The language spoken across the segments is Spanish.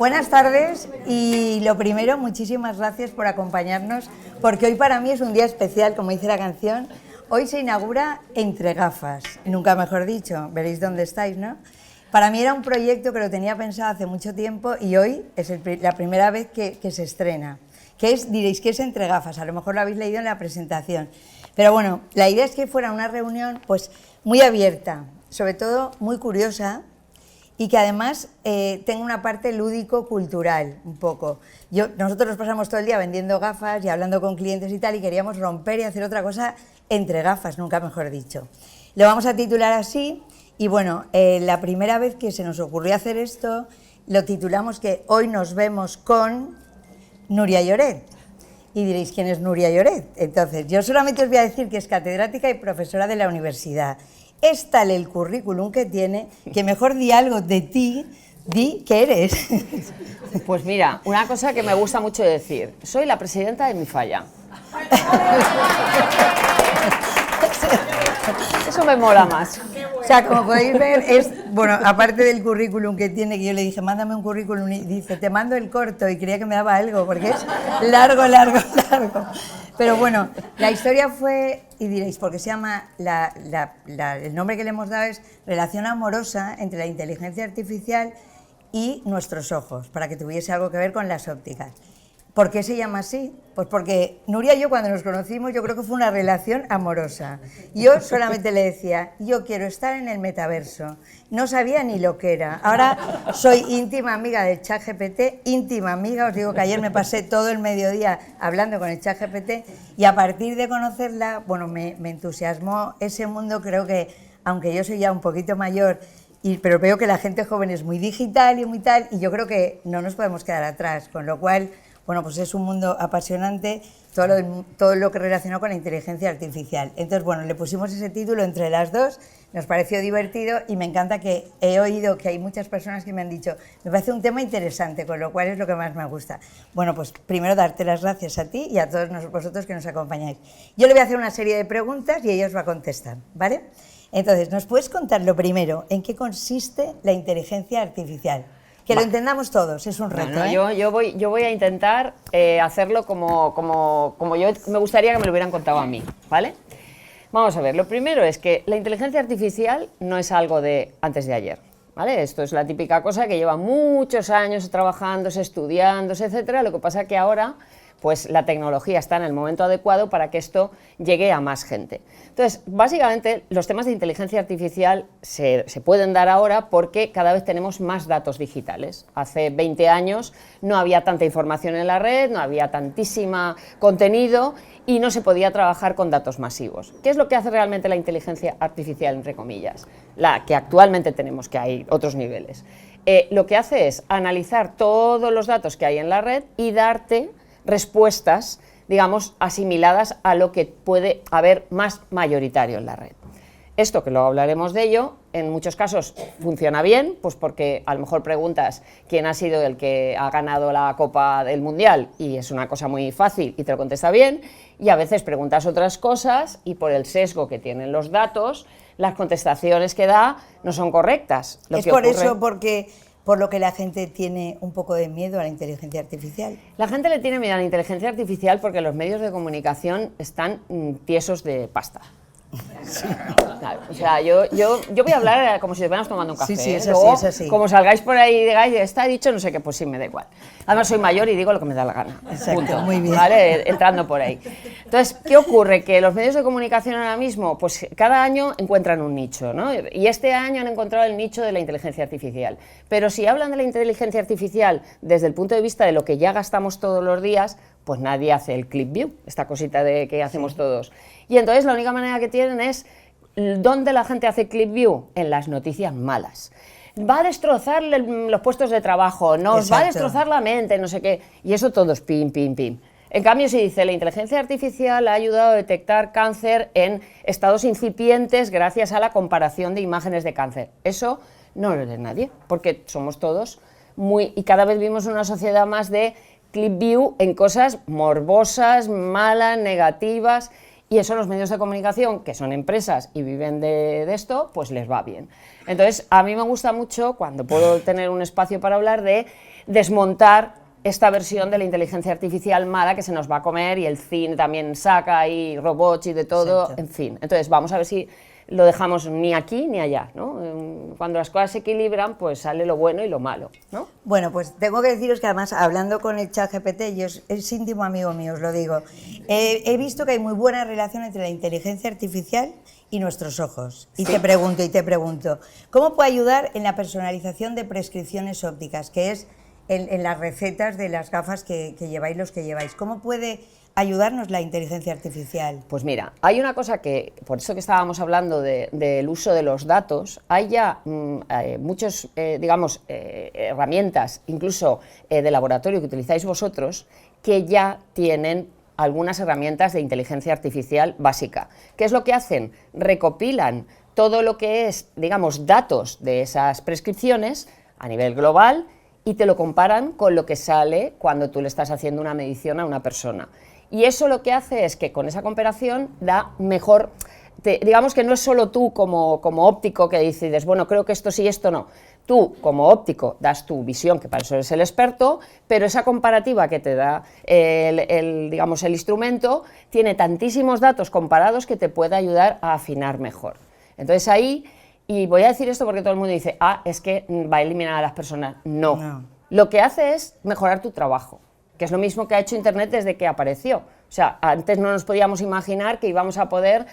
Buenas tardes y lo primero, muchísimas gracias por acompañarnos, porque hoy para mí es un día especial, como dice la canción. Hoy se inaugura Entre Gafas, nunca mejor dicho, veréis dónde estáis, ¿no? Para mí era un proyecto que lo tenía pensado hace mucho tiempo y hoy es la primera vez que se estrena. Diréis, ¿qué es Entre Gafas? A lo mejor lo habéis leído en la presentación. Pero bueno, la idea es que fuera una reunión pues muy abierta, sobre todo muy curiosa, y que además tenga una parte lúdico-cultural, un poco. Nosotros nos pasamos todo el día vendiendo gafas y hablando con clientes y tal, y queríamos romper y hacer otra cosa entre gafas, nunca mejor dicho. Lo vamos a titular así, y bueno, la primera vez que se nos ocurrió hacer esto, lo titulamos que hoy nos vemos con Núria Lloret. Y diréis, ¿quién es Núria Lloret? Entonces, yo solamente os voy a decir que es catedrática y profesora de la universidad. Es tal el currículum que tiene, que mejor di algo de ti, di que eres. Pues mira, una cosa que me gusta mucho decir, soy la presidenta de mi falla. Eso me mola más. O sea, como podéis ver, bueno, aparte del currículum que tiene, que yo le dije, mándame un currículum, y dice, te mando el corto, y creía que me daba algo, porque es largo. Pero bueno, la historia fue, y diréis, ¿por qué se llama? El nombre que le hemos dado es Relación amorosa entre la inteligencia artificial y nuestros ojos, para que tuviese algo que ver con las ópticas. ¿Por qué se llama así? Pues porque Núria y yo, cuando nos conocimos, yo creo que fue una relación amorosa. Yo solamente le decía, yo quiero estar en el metaverso. No sabía ni lo que era. Ahora soy íntima amiga del ChatGPT, íntima amiga. Os digo que ayer me pasé todo el mediodía hablando con el ChatGPT y a partir de conocerla, bueno, me entusiasmó ese mundo. Creo que, aunque yo soy ya un poquito mayor, pero veo que la gente joven es muy digital y muy tal, y yo creo que no nos podemos quedar atrás, con lo cual... Bueno, pues es un mundo apasionante, todo lo que relacionó con la inteligencia artificial. Entonces, bueno, le pusimos ese título entre las dos, nos pareció divertido y me encanta que he oído que hay muchas personas que me han dicho, me parece un tema interesante, con lo cual es lo que más me gusta. Bueno, pues primero darte las gracias a ti y a todos vosotros que nos acompañáis. Yo le voy a hacer una serie de preguntas y ella os va a contestar, ¿vale? Entonces, ¿nos puedes contar lo primero, en qué consiste la inteligencia artificial? Que lo entendamos todos, es un reto. Bueno, yo voy a intentar hacerlo como yo me gustaría que me lo hubieran contado a mí, ¿vale? Vamos a ver, lo primero es que la inteligencia artificial no es algo de antes de ayer, ¿vale? Esto es la típica cosa que lleva muchos años trabajándose, estudiándose, etcétera. Lo que pasa es que ahora pues la tecnología está en el momento adecuado para que esto llegue a más gente. Entonces, básicamente, los temas de inteligencia artificial se pueden dar ahora porque cada vez tenemos más datos digitales. Hace 20 años no había tanta información en la red, no había tantísimo contenido y no se podía trabajar con datos masivos. ¿Qué es lo que hace realmente la inteligencia artificial, entre comillas? La que actualmente tenemos, que hay otros niveles. Lo que hace es analizar todos los datos que hay en la red y darte respuestas, digamos, asimiladas a lo que puede haber más mayoritario en la red. Esto, que luego hablaremos de ello, en muchos casos funciona bien, pues porque a lo mejor preguntas quién ha sido el que ha ganado la Copa del Mundial y es una cosa muy fácil y te lo contesta bien, y a veces preguntas otras cosas y por el sesgo que tienen los datos, las contestaciones que da no son correctas. Es por eso, por lo que la gente tiene un poco de miedo a la inteligencia artificial. La gente le tiene miedo a la inteligencia artificial porque los medios de comunicación están tiesos de pasta. Sí. Claro, o sea, yo voy a hablar como si estuviéramos tomando un café. Sí, es Luego, así, es así. Como salgáis por ahí y digáis, está dicho, no sé qué, pues sí, me da igual. Además, soy mayor y digo lo que me da la gana. Exacto, punto, muy bien. ¿vale? Entrando por ahí. Entonces, ¿qué ocurre? Que los medios de comunicación ahora mismo, pues cada año encuentran un nicho, ¿no? Y este año han encontrado el nicho de la inteligencia artificial. Pero si hablan de la inteligencia artificial desde el punto de vista de lo que ya gastamos todos los días, pues nadie hace el clip view, esta cosita que hacemos todos. Y entonces la única manera que tienen es, ¿dónde la gente hace clip view? En las noticias malas. Va a destrozar los puestos de trabajo, nos va a destrozar la mente, no sé qué. Y eso todo es pim, pim, pim. En cambio, si dice, la inteligencia artificial ha ayudado a detectar cáncer en estados incipientes gracias a la comparación de imágenes de cáncer. Eso no lo lee nadie, porque somos todos y cada vez vivimos una sociedad más de clip view en cosas morbosas, malas, negativas, Y eso a los medios de comunicación, que son empresas y viven de esto, pues les va bien. Entonces, a mí me gusta mucho, cuando puedo tener un espacio para hablar, de desmontar esta versión de la inteligencia artificial mala que se nos va a comer, y el cine también saca ahí robots y de todo, Exacto. en fin. Entonces, vamos a ver si lo dejamos ni aquí ni allá, ¿no? Cuando las cosas se equilibran, pues sale lo bueno y lo malo, ¿no? Bueno, pues tengo que deciros que además, hablando con el ChatGPT, es íntimo amigo mío, os lo digo, he visto que hay muy buena relación entre la inteligencia artificial y nuestros ojos. Y te pregunto, ¿cómo puede ayudar en la personalización de prescripciones ópticas, que es en las recetas de las gafas que lleváis los que lleváis? ¿Cómo puede ayudarnos la inteligencia artificial? Pues mira, hay una cosa que, por eso que estábamos hablando del uso de los datos, hay ya muchos, herramientas, incluso de laboratorio que utilizáis vosotros, que ya tienen algunas herramientas de inteligencia artificial básica. ¿Qué es lo que hacen? Recopilan todo lo que es, digamos, datos de esas prescripciones a nivel global y te lo comparan con lo que sale cuando tú le estás haciendo una medición a una persona. Y eso lo que hace es que con esa comparación da mejor, digamos que no es solo tú como óptico que decides, bueno, creo que esto sí, esto no. Tú, como óptico, das tu visión, que para eso eres el experto, pero esa comparativa que te da el instrumento tiene tantísimos datos comparados que te puede ayudar a afinar mejor. Entonces ahí, y voy a decir esto porque todo el mundo dice, es que va a eliminar a las personas. No. Lo que hace es mejorar tu trabajo, que es lo mismo que ha hecho Internet desde que apareció. O sea, antes no nos podíamos imaginar que íbamos a poder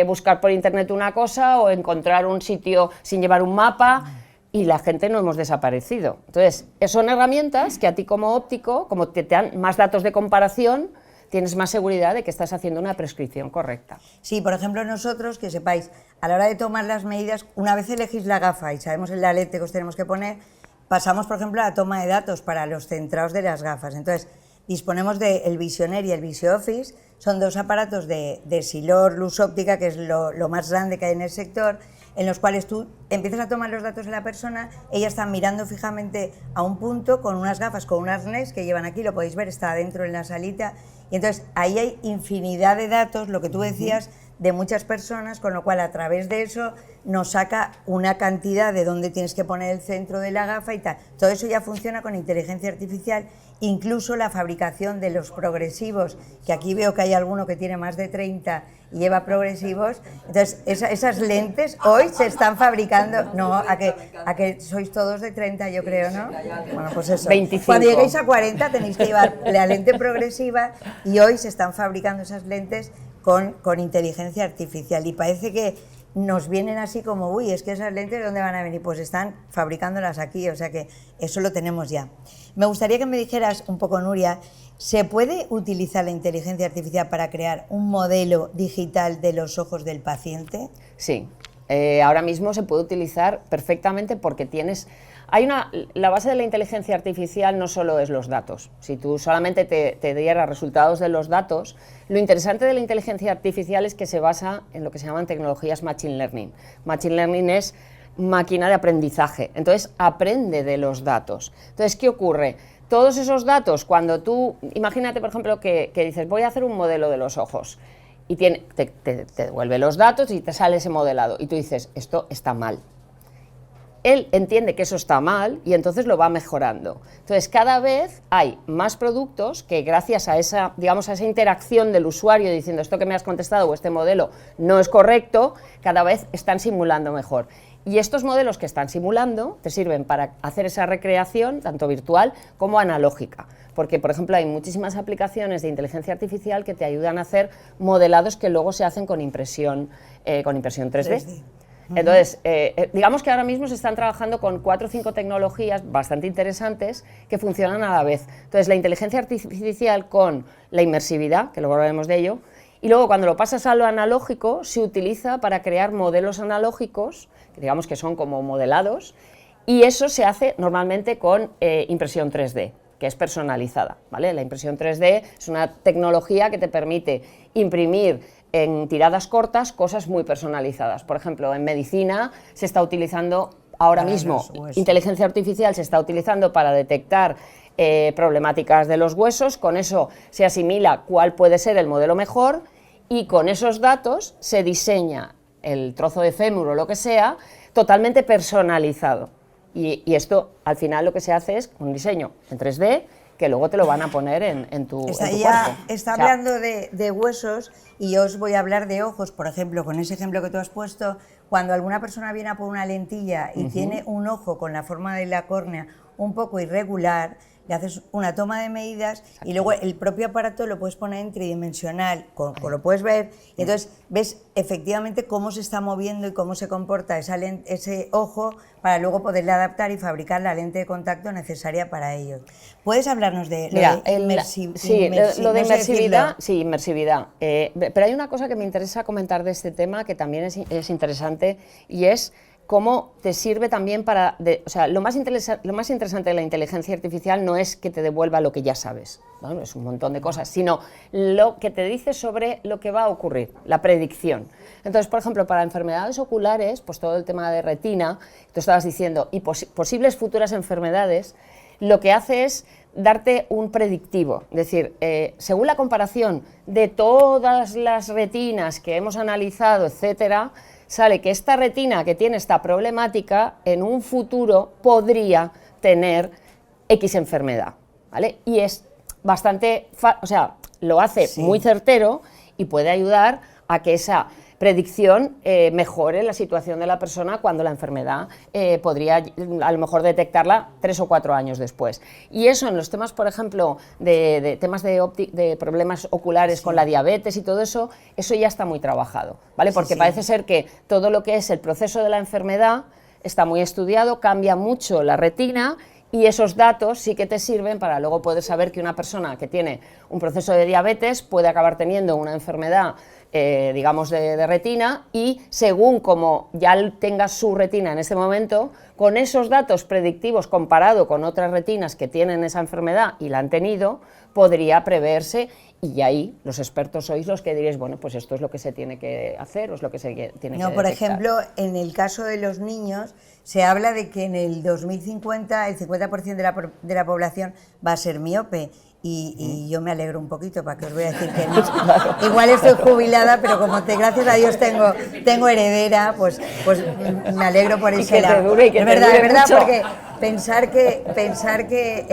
buscar por Internet una cosa o encontrar un sitio sin llevar un mapa, y la gente no hemos desaparecido. Entonces, son herramientas que a ti como óptico, como te dan más datos de comparación, tienes más seguridad de que estás haciendo una prescripción correcta. Sí, por ejemplo, nosotros, que sepáis, a la hora de tomar las medidas, una vez elegís la gafa y sabemos la lente que os tenemos que poner, pasamos, por ejemplo, a la toma de datos para los centrados de las gafas. Entonces, disponemos del Visionaire y el VisioOffice, son dos aparatos de Essilor Luz Óptica, que es lo más grande que hay en el sector, en los cuales tú empiezas a tomar los datos de la persona, ella está mirando fijamente a un punto con unas gafas, con un arnés que llevan aquí, lo podéis ver, está adentro en la salita, y entonces ahí hay infinidad de datos, lo que tú decías, de muchas personas, con lo cual a través de eso nos saca una cantidad de dónde tienes que poner el centro de la gafa y tal. Todo eso ya funciona con inteligencia artificial, incluso la fabricación de los progresivos, que aquí veo que hay alguno que tiene más de 30 y lleva progresivos. Entonces, esas lentes hoy se están fabricando, no, a que sois todos de 30, yo creo, ¿no? Bueno, pues eso. 25. Cuando lleguéis a 40 tenéis que llevar la lente progresiva, y hoy se están fabricando esas lentes con inteligencia artificial, y parece que nos vienen así como, uy, es que esas lentes, ¿de dónde van a venir? Pues están fabricándolas aquí, o sea que eso lo tenemos ya. Me gustaría que me dijeras un poco, Nuria, ¿se puede utilizar la inteligencia artificial para crear un modelo digital de los ojos del paciente? Sí, ahora mismo se puede utilizar perfectamente porque tienes... la base de la inteligencia artificial no solo es los datos. Si tú solamente te dieras resultados de los datos, lo interesante de la inteligencia artificial es que se basa en lo que se llaman tecnologías Machine Learning. Machine Learning es máquina de aprendizaje, entonces aprende de los datos. Entonces, ¿qué ocurre? Todos esos datos, cuando tú, imagínate por ejemplo que dices, voy a hacer un modelo de los ojos, y te devuelve los datos y te sale ese modelado, y tú dices, esto está mal. Él entiende que eso está mal y entonces lo va mejorando. Entonces, cada vez hay más productos que, gracias a esa, digamos, a esa interacción del usuario diciendo esto que me has contestado o este modelo no es correcto, cada vez están simulando mejor. Y estos modelos que están simulando te sirven para hacer esa recreación, tanto virtual como analógica. Porque, por ejemplo, hay muchísimas aplicaciones de inteligencia artificial que te ayudan a hacer modelados que luego se hacen con impresión 3D. Entonces, digamos que ahora mismo se están trabajando con 4 o 5 tecnologías bastante interesantes que funcionan a la vez. Entonces, la inteligencia artificial con la inmersividad, que luego hablaremos de ello, y luego cuando lo pasas a lo analógico, se utiliza para crear modelos analógicos, que digamos que son como modelados, y eso se hace normalmente con impresión 3D, que es personalizada, ¿vale? La impresión 3D es una tecnología que te permite imprimir en tiradas cortas cosas muy personalizadas. Por ejemplo, en medicina se está utilizando ahora mismo, inteligencia artificial se está utilizando para detectar problemáticas de los huesos, con eso se asimila cuál puede ser el modelo mejor y con esos datos se diseña el trozo de fémur o lo que sea totalmente personalizado. Y esto, al final, lo que se hace es un diseño en 3D que luego te lo van a poner en tu cuerpo. Está hablando de huesos y yo os voy a hablar de ojos, por ejemplo, con ese ejemplo que tú has puesto, cuando alguna persona viene a por una lentilla y tiene un ojo con la forma de la córnea un poco irregular, le haces una toma de medidas y luego el propio aparato lo puedes poner en tridimensional, lo puedes ver, y entonces ves efectivamente cómo se está moviendo y cómo se comporta ese ojo para luego poderle adaptar y fabricar la lente de contacto necesaria para ello. ¿Puedes hablarnos de lo de inmersividad? Sí, inmersividad. Pero hay una cosa que me interesa comentar de este tema que también es interesante, y es cómo te sirve también para... o sea, lo más interesante de la inteligencia artificial no es que te devuelva lo que ya sabes, ¿no? Es un montón de cosas, sino lo que te dice sobre lo que va a ocurrir, la predicción. Entonces, por ejemplo, para enfermedades oculares, pues todo el tema de retina, tú estabas diciendo, y posibles futuras enfermedades, lo que hace es darte un predictivo, es decir, según la comparación de todas las retinas que hemos analizado, etcétera, sale que esta retina que tiene esta problemática en un futuro podría tener X enfermedad, ¿vale? Y es bastante, o sea, lo hace muy certero y puede ayudar a que esa predicción mejore la situación de la persona cuando la enfermedad podría a lo mejor detectarla 3 o 4 años después. Y eso en los temas, por ejemplo, de temas de problemas oculares con la diabetes y todo eso, eso ya está muy trabajado, ¿vale? Porque parece ser que todo lo que es el proceso de la enfermedad está muy estudiado, cambia mucho la retina, y esos datos sí que te sirven para luego poder saber que una persona que tiene un proceso de diabetes puede acabar teniendo una enfermedad digamos de retina, y según como ya tenga su retina en este momento, con esos datos predictivos comparado con otras retinas que tienen esa enfermedad y la han tenido, podría preverse, y ahí los expertos sois los que diréis, bueno, pues esto es lo que se tiene que hacer o es lo que se tiene que detectar. Por ejemplo, en el caso de los niños, se habla de que en el 2050 el 50% de la población va a ser miope. Y yo me alegro un poquito, para que os voy a decir que no. Igual estoy jubilada, pero como gracias a Dios tengo heredera, pues me alegro por ese lado. Es verdad, porque pensar que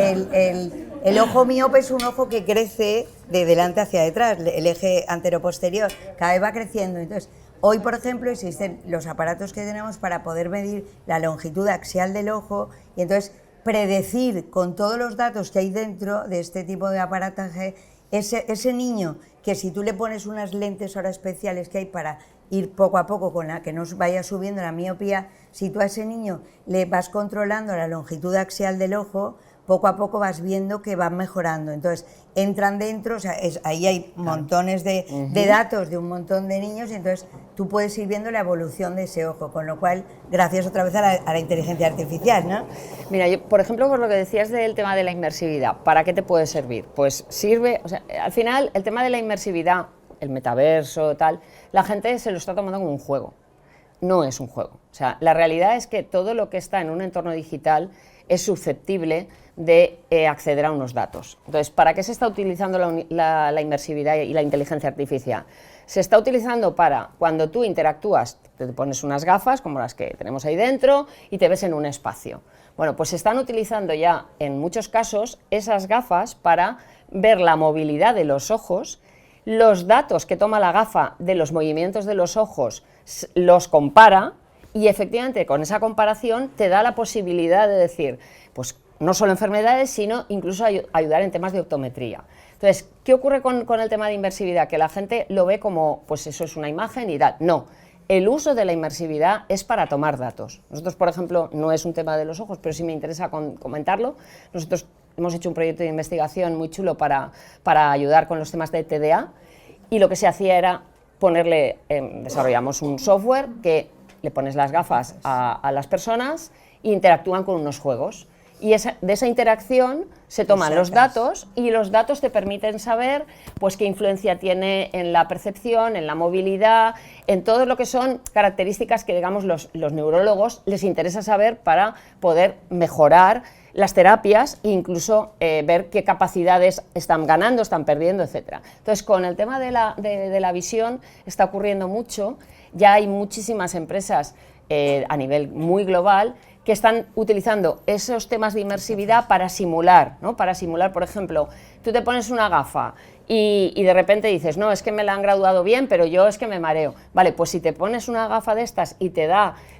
el ojo miope es un ojo que crece de delante hacia detrás, el eje antero-posterior, cada vez va creciendo. Entonces, hoy, por ejemplo, existen los aparatos que tenemos para poder medir la longitud axial del ojo, y entonces predecir con todos los datos que hay dentro de este tipo de aparataje, ese niño que si tú le pones unas lentes ahora especiales que hay para ir poco a poco con la que no vaya subiendo la miopía, si tú a ese niño le vas controlando la longitud axial del ojo, poco a poco vas viendo que van mejorando. Entonces entran dentro, o sea, ahí hay montones de datos de un montón de niños, y entonces tú puedes ir viendo la evolución de ese ojo, con lo cual, gracias otra vez a la inteligencia artificial, ¿no? Mira, yo, por ejemplo, por lo que decías del tema de la inmersividad, ¿para qué te puede servir? Pues sirve, o sea, al final, el tema de la inmersividad, el metaverso, tal, la gente se lo está tomando como un juego. No es un juego. O sea, la realidad es que todo lo que está en un entorno digital es susceptible de acceder a unos datos. Entonces, ¿para qué se está utilizando la inmersividad y la inteligencia artificial? Se está utilizando para cuando tú interactúas, te pones unas gafas como las que tenemos ahí dentro y te ves en un espacio. Bueno, pues se están utilizando ya en muchos casos esas gafas para ver la movilidad de los ojos, los datos que toma la gafa de los movimientos de los ojos los compara, y efectivamente con esa comparación te da la posibilidad de decir, pues no solo enfermedades, sino incluso ayudar en temas de optometría. Entonces, ¿qué ocurre con el tema de inmersividad? Que la gente lo ve como, pues eso es una imagen y tal. No, el uso de la inmersividad es para tomar datos. Nosotros, por ejemplo, no es un tema de los ojos, pero sí me interesa comentarlo. Nosotros hemos hecho un proyecto de investigación muy chulo para ayudar con los temas de TDA, y lo que se hacía era ponerle, desarrollamos un software que le pones las gafas a las personas e interactúan con unos juegos. Y de esa interacción se toman los datos, y los datos te permiten saber pues qué influencia tiene en la percepción, en la movilidad, en todo lo que son características que, digamos, los neurólogos les interesa saber para poder mejorar las terapias e incluso ver qué capacidades están ganando, están perdiendo, etc. Entonces, con el tema de la visión está ocurriendo mucho, ya hay muchísimas empresas a nivel muy global que están utilizando esos temas de inmersividad para simular, ¿no? Para simular, por ejemplo, tú te pones una gafa y de repente dices, no, es que me la han graduado bien, pero yo es que me mareo. Vale, pues si te pones una gafa de estas y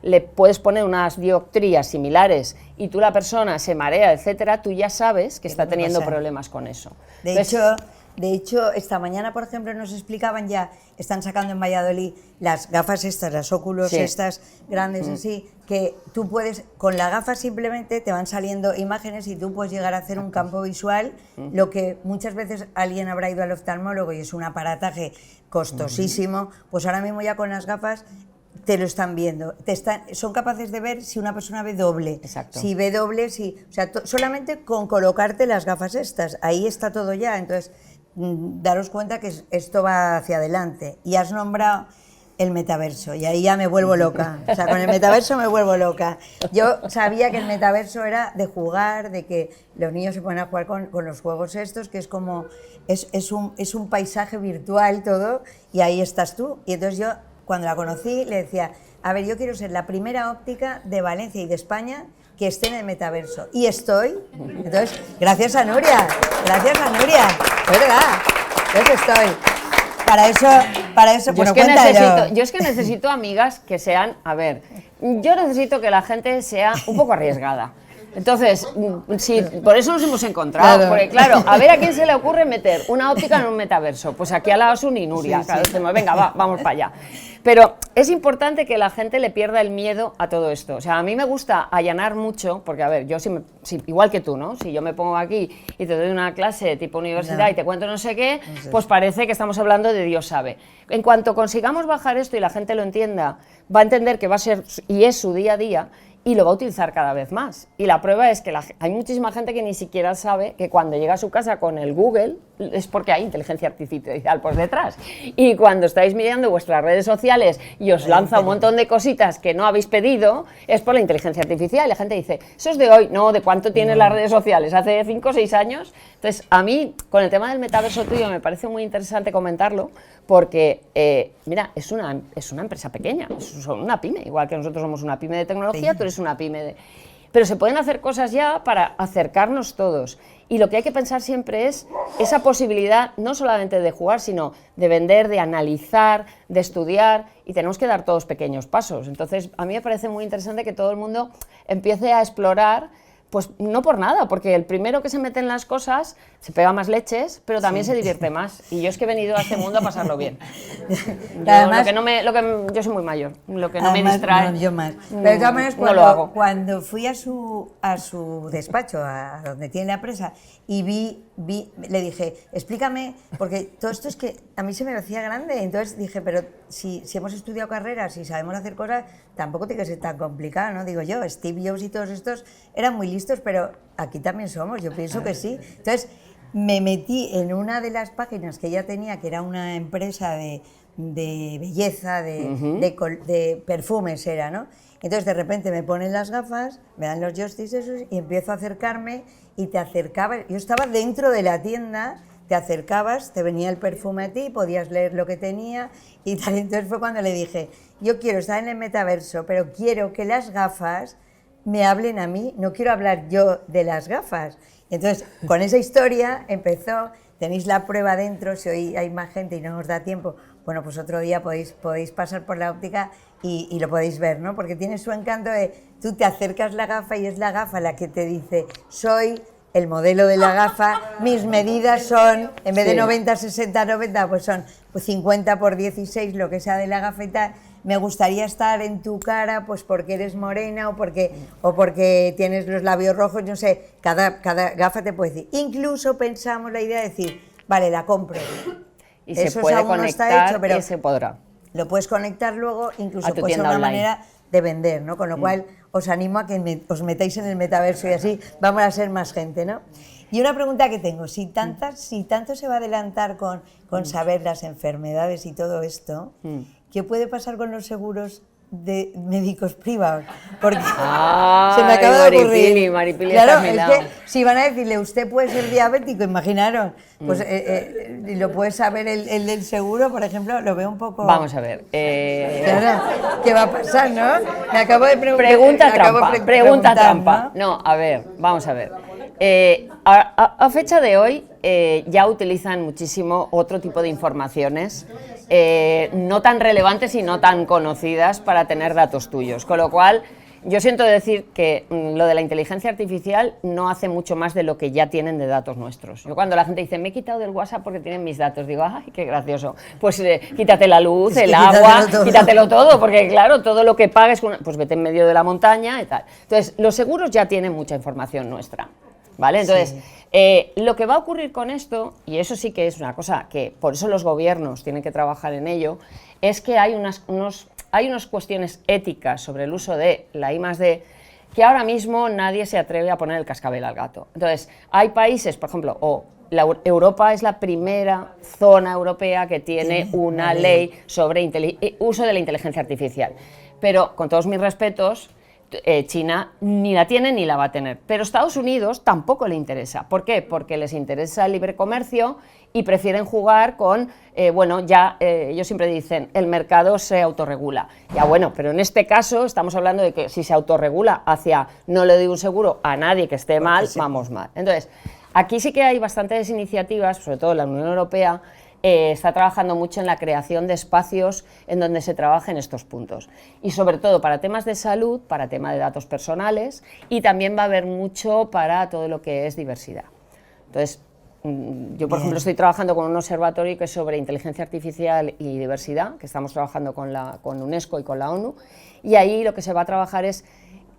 le puedes poner unas dioptrías similares y tú la persona se marea, etcétera, tú ya sabes que está teniendo problemas con eso. De hecho, esta mañana, por ejemplo, nos explicaban ya, están sacando en Valladolid las gafas estas, las óculos estas grandes así, que tú puedes, con la gafa simplemente te van saliendo imágenes y tú puedes llegar a hacer un campo visual, lo que muchas veces alguien habrá ido al oftalmólogo y es un aparataje costosísimo, pues ahora mismo ya con las gafas te lo están viendo, son capaces de ver si una persona ve doble, si ve doble, o sea, solamente con colocarte las gafas estas, ahí está todo ya, entonces daros cuenta que esto va hacia adelante. Y has nombrado el metaverso, y ahí ya me vuelvo loca, o sea, con el metaverso me vuelvo loca. Yo sabía que el metaverso era de jugar, de que los niños se ponen a jugar con los juegos estos, que es como, es un paisaje virtual todo, y ahí estás tú, y entonces yo, cuando la conocí, le decía, a ver, yo quiero ser la primera óptica de Valencia y de España que esté en el metaverso. Y estoy. Entonces, gracias a Nuria, es verdad. Entonces estoy. Para eso, bueno, cuéntalo. Yo es que necesito amigas que sean, a ver, yo necesito que la gente sea un poco arriesgada. Entonces, sí, por eso nos hemos encontrado, porque claro, a ver a quién se le ocurre meter una óptica en un metaverso, pues aquí a la Asun y Nuria, claro, decimos, venga, vamos para allá. Pero es importante que la gente le pierda el miedo a todo esto. O sea, a mí me gusta allanar mucho, porque a ver, yo igual que tú, ¿no? Si yo me pongo aquí y te doy una clase tipo universidad y te cuento no sé qué, pues parece que estamos hablando de Dios sabe. En cuanto consigamos bajar esto y la gente lo entienda, va a entender que va a ser y es su día a día, y lo va a utilizar cada vez más. Y la prueba es que hay muchísima gente que ni siquiera sabe que cuando llega a su casa con el Google es porque hay inteligencia artificial por detrás. Y cuando estáis mirando vuestras redes sociales y os lanza un montón de cositas que no habéis pedido, es por la inteligencia artificial. Y la gente dice, eso es de hoy. No, ¿de cuánto tienen las redes sociales? ¿Hace 5 o 6 años? Entonces, a mí, con el tema del metaverso tuyo, me parece muy interesante comentarlo, porque, mira, es una empresa pequeña, son una pyme, igual que nosotros somos una pyme de tecnología, tú eres una pyme de... Pero se pueden hacer cosas ya para acercarnos todos. Y lo que hay que pensar siempre es esa posibilidad, no solamente de jugar, sino de vender, de analizar, de estudiar, y tenemos que dar todos pequeños pasos. Entonces, a mí me parece muy interesante que todo el mundo empiece a explorar, pues no por nada, porque el primero que se mete en las cosas se pega más leches, pero también se divierte más. Y yo es que he venido a este mundo a pasarlo bien. Yo soy muy mayor, lo que no me distrae. No, yo más. Pero de todas maneras, cuando fui a su despacho, a donde tiene la empresa, y le dije, explícame, porque todo esto es que a mí se me hacía grande, entonces dije, pero si hemos estudiado carreras y sabemos hacer cosas, tampoco tiene que ser tan complicado, ¿no? Digo yo, Steve Jobs y todos estos eran muy listos, pero aquí también somos, yo pienso que sí. Entonces me metí en una de las páginas que ella tenía, que era una empresa de belleza, de perfumes era, ¿no? Entonces de repente me ponen las gafas, me dan los joysticks esos y empiezo a acercarme y te acercabas, yo estaba dentro de la tienda, te acercabas, te venía el perfume a ti, podías leer lo que tenía y tal. Entonces fue cuando le dije, yo quiero estar en el metaverso, pero quiero que las gafas me hablen a mí, no quiero hablar yo de las gafas. Entonces con esa historia empezó, tenéis la prueba dentro, si hoy hay más gente y no os da tiempo, bueno, pues otro día podéis pasar por la óptica y lo podéis ver, ¿no? Porque tiene su encanto de, tú te acercas la gafa y es la gafa la que te dice, soy el modelo de la gafa, mis medidas son, en vez de 90, 60, 90, pues son 50 por 16, lo que sea de la gafa y tal. Me gustaría estar en tu cara, pues porque eres morena o porque tienes los labios rojos, no sé, cada gafa te puede decir. Incluso pensamos la idea de decir, vale, la compro. Y eso se puede conectar, no está hecho, pero y se podrá. Lo puedes conectar luego, incluso puede ser una manera de vender, ¿no? Con lo cual os animo a que os metáis en el metaverso y así vamos a ser más gente, ¿no? Y una pregunta que tengo, si tanto se va a adelantar con saber las enfermedades y todo esto, ¿qué puede pasar con los seguros de médicos privados, porque Ay, se me acaba de ocurrir. Maripili, claro, está a mi es lado. que si van a decirle, usted puede ser diabético, imaginaros, pues lo puede saber el del seguro, por ejemplo, lo veo un poco... Vamos a ver. Claro, ¿qué va a pasar, no? Me acabo de Pregunta trampa, pregunta trampa. ¿no? No, a ver, vamos a ver. A fecha de hoy ya utilizan muchísimo otro tipo de informaciones no tan relevantes y no tan conocidas para tener datos tuyos, con lo cual yo siento decir que lo de la inteligencia artificial no hace mucho más de lo que ya tienen de datos nuestros. Yo cuando la gente dice, me he quitado del WhatsApp porque tienen mis datos, digo, ay, qué gracioso. Pues quítate la luz, el agua, quítatelo todo, porque claro, todo lo que pagues, pues vete en medio de la montaña y tal. Entonces, los seguros ya tienen mucha información nuestra, ¿vale? Entonces, lo que va a ocurrir con esto, y eso sí que es una cosa que por eso los gobiernos tienen que trabajar en ello, es que hay unas cuestiones éticas sobre el uso de la I+D que ahora mismo nadie se atreve a poner el cascabel al gato. Entonces, hay países, por ejemplo, Europa es la primera zona europea que tiene una ley sobre uso de la inteligencia artificial. Pero, con todos mis respetos, China ni la tiene ni la va a tener. Pero Estados Unidos tampoco le interesa. ¿Por qué? Porque les interesa el libre comercio y prefieren jugar con, ellos siempre dicen, el mercado se autorregula. Ya bueno, pero en este caso estamos hablando de que si se autorregula hacia no le doy un seguro a nadie que esté mal, vamos mal. Entonces, aquí sí que hay bastantes iniciativas, sobre todo la Unión Europea, está trabajando mucho en la creación de espacios en donde se trabajen estos puntos. Y sobre todo para temas de salud, para temas de datos personales, y también va a haber mucho para todo lo que es diversidad. Entonces, yo, por ejemplo, estoy trabajando con un observatorio que es sobre inteligencia artificial y diversidad, que estamos trabajando con UNESCO y con la ONU, y ahí lo que se va a trabajar es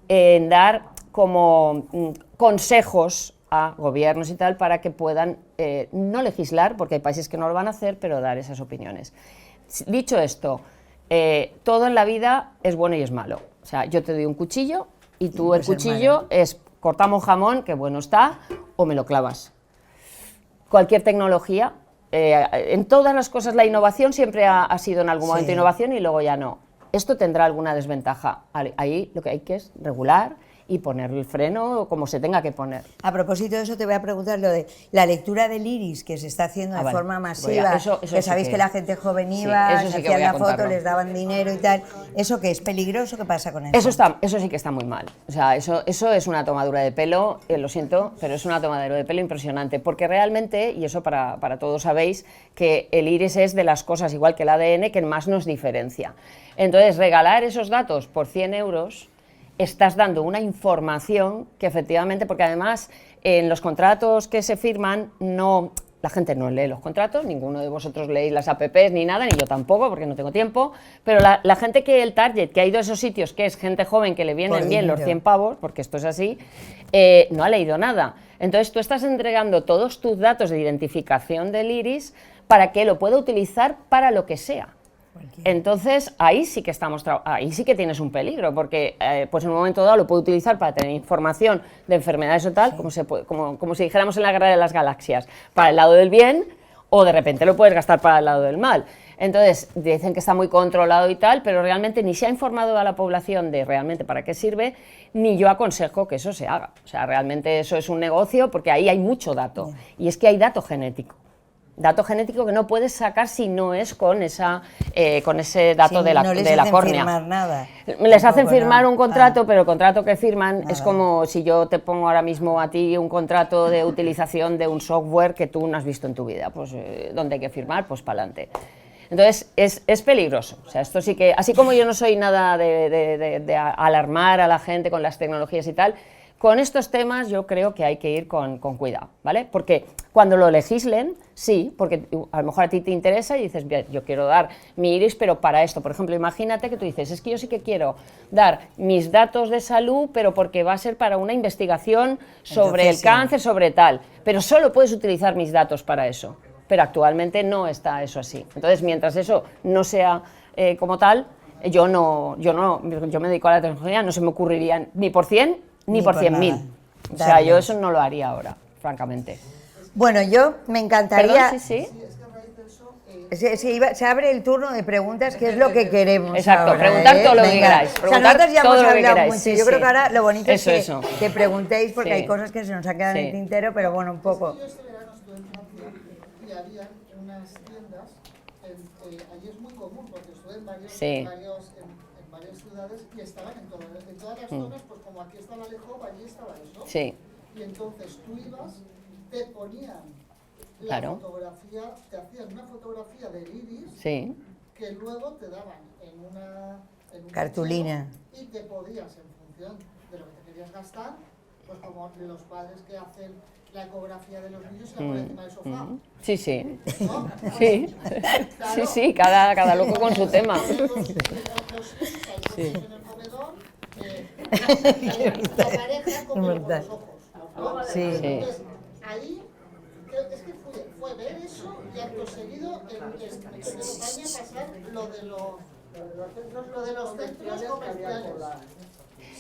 en dar como consejos a gobiernos y tal para que puedan no legislar, porque hay países que no lo van a hacer, pero dar esas opiniones. Dicho esto, todo en la vida es bueno y es malo. O sea, yo te doy un cuchillo y tú el cuchillo es cortamos jamón, que bueno está, o me lo clavas. Cualquier tecnología, en todas las cosas la innovación siempre ha sido en algún momento innovación y luego ya no. Esto tendrá alguna desventaja. Ahí lo que hay que es regular y poner el freno como se tenga que poner. A propósito de eso, te voy a preguntar lo de la lectura del iris, que se está haciendo de forma masiva, eso que sabéis que la gente joven iba, se hacían la foto, les daban dinero y tal. ¿Eso qué es peligroso? ¿Qué pasa con eso? Eso sí que está muy mal. O sea, eso es una tomadura de pelo, lo siento, pero es una tomadura de pelo impresionante, porque realmente, y eso para todos sabéis, que el iris es de las cosas, igual que el ADN, que más nos diferencia. Entonces, regalar esos datos por 100 euros... estás dando una información que efectivamente, porque además en los contratos que se firman, la gente no lee los contratos, ninguno de vosotros leéis las apps ni nada, ni yo tampoco, porque no tengo tiempo, pero la gente el target que ha ido a esos sitios, que es gente joven que le vienen bien los 100 pavos, porque esto es así, no ha leído nada. Entonces tú estás entregando todos tus datos de identificación del iris para que lo pueda utilizar para lo que sea. Entonces ahí sí que tienes un peligro, porque pues en un momento dado lo puede utilizar para tener información de enfermedades o tal, como si dijéramos en la guerra de las galaxias, para el lado del bien, o de repente lo puedes gastar para el lado del mal. Entonces dicen que está muy controlado y tal, pero realmente ni se ha informado a la población de realmente para qué sirve, ni yo aconsejo que eso se haga. O sea, realmente eso es un negocio, porque ahí hay mucho dato, y es que hay dato genético. Dato genético que no puedes sacar si no es con ese dato de la córnea. No les hacen firmar nada. Les hacen firmar un contrato, pero el contrato que firman es como si yo te pongo ahora mismo a ti un contrato de utilización de un software que tú no has visto en tu vida. Pues, ¿dónde hay que firmar? Pues para adelante. Entonces, es peligroso. O sea, esto sí que, así como yo no soy nada de alarmar a la gente con las tecnologías y tal, con estos temas yo creo que hay que ir con cuidado, ¿vale? Porque cuando lo legislen, sí, porque a lo mejor a ti te interesa y dices, bien, yo quiero dar mi iris, pero para esto. Por ejemplo, imagínate que tú dices, es que yo sí que quiero dar mis datos de salud, pero porque va a ser para una investigación sobre el cáncer, sobre tal, pero solo puedes utilizar mis datos para eso. Pero actualmente no está eso así. Entonces, mientras eso no sea como tal, yo me dedico a la tecnología, no se me ocurriría ni por 100 ni por 100.000. O sea, yo eso no lo haría ahora, francamente. Bueno, yo me encantaría... ¿Perdón? Sí. Sí, es que a raíz de eso, Se abre el turno de preguntas, que es lo que queremos. Exacto, ahora, preguntar todo lo que Venga. queráis. O sea, Preguntar nosotros ya todo hemos lo que hablado queráis, mucho. sí, Yo creo sí. que ahora lo bonito Eso. es que preguntéis, porque Sí. hay cosas que se nos han quedado en el Sí. tintero, pero bueno, un poco. Yo este verano estuve en Francia y había unas tiendas, allí es muy común porque estuve en varias ciudades y estaban en todas las zonas, pues como aquí está la Alejo, allí estaba eso. Sí. Y entonces tú ibas, te ponían la Claro. fotografía, te hacían una fotografía del iris Sí. que luego te daban en un Cartulina. fichero y te podías, en función de lo que te querías gastar, pues como los padres que hacen la ecografía de los niños y la ponen encima del sofá. Sí, sí. ¿No? Sí. Claro. Sí, sí, cada loco con su tema. Los hijos en el comedor, la pareja como con los ojos. ¿no? Sí. Entonces, ahí es que fue ver eso y acto seguido en España pasar lo de los centros comerciales.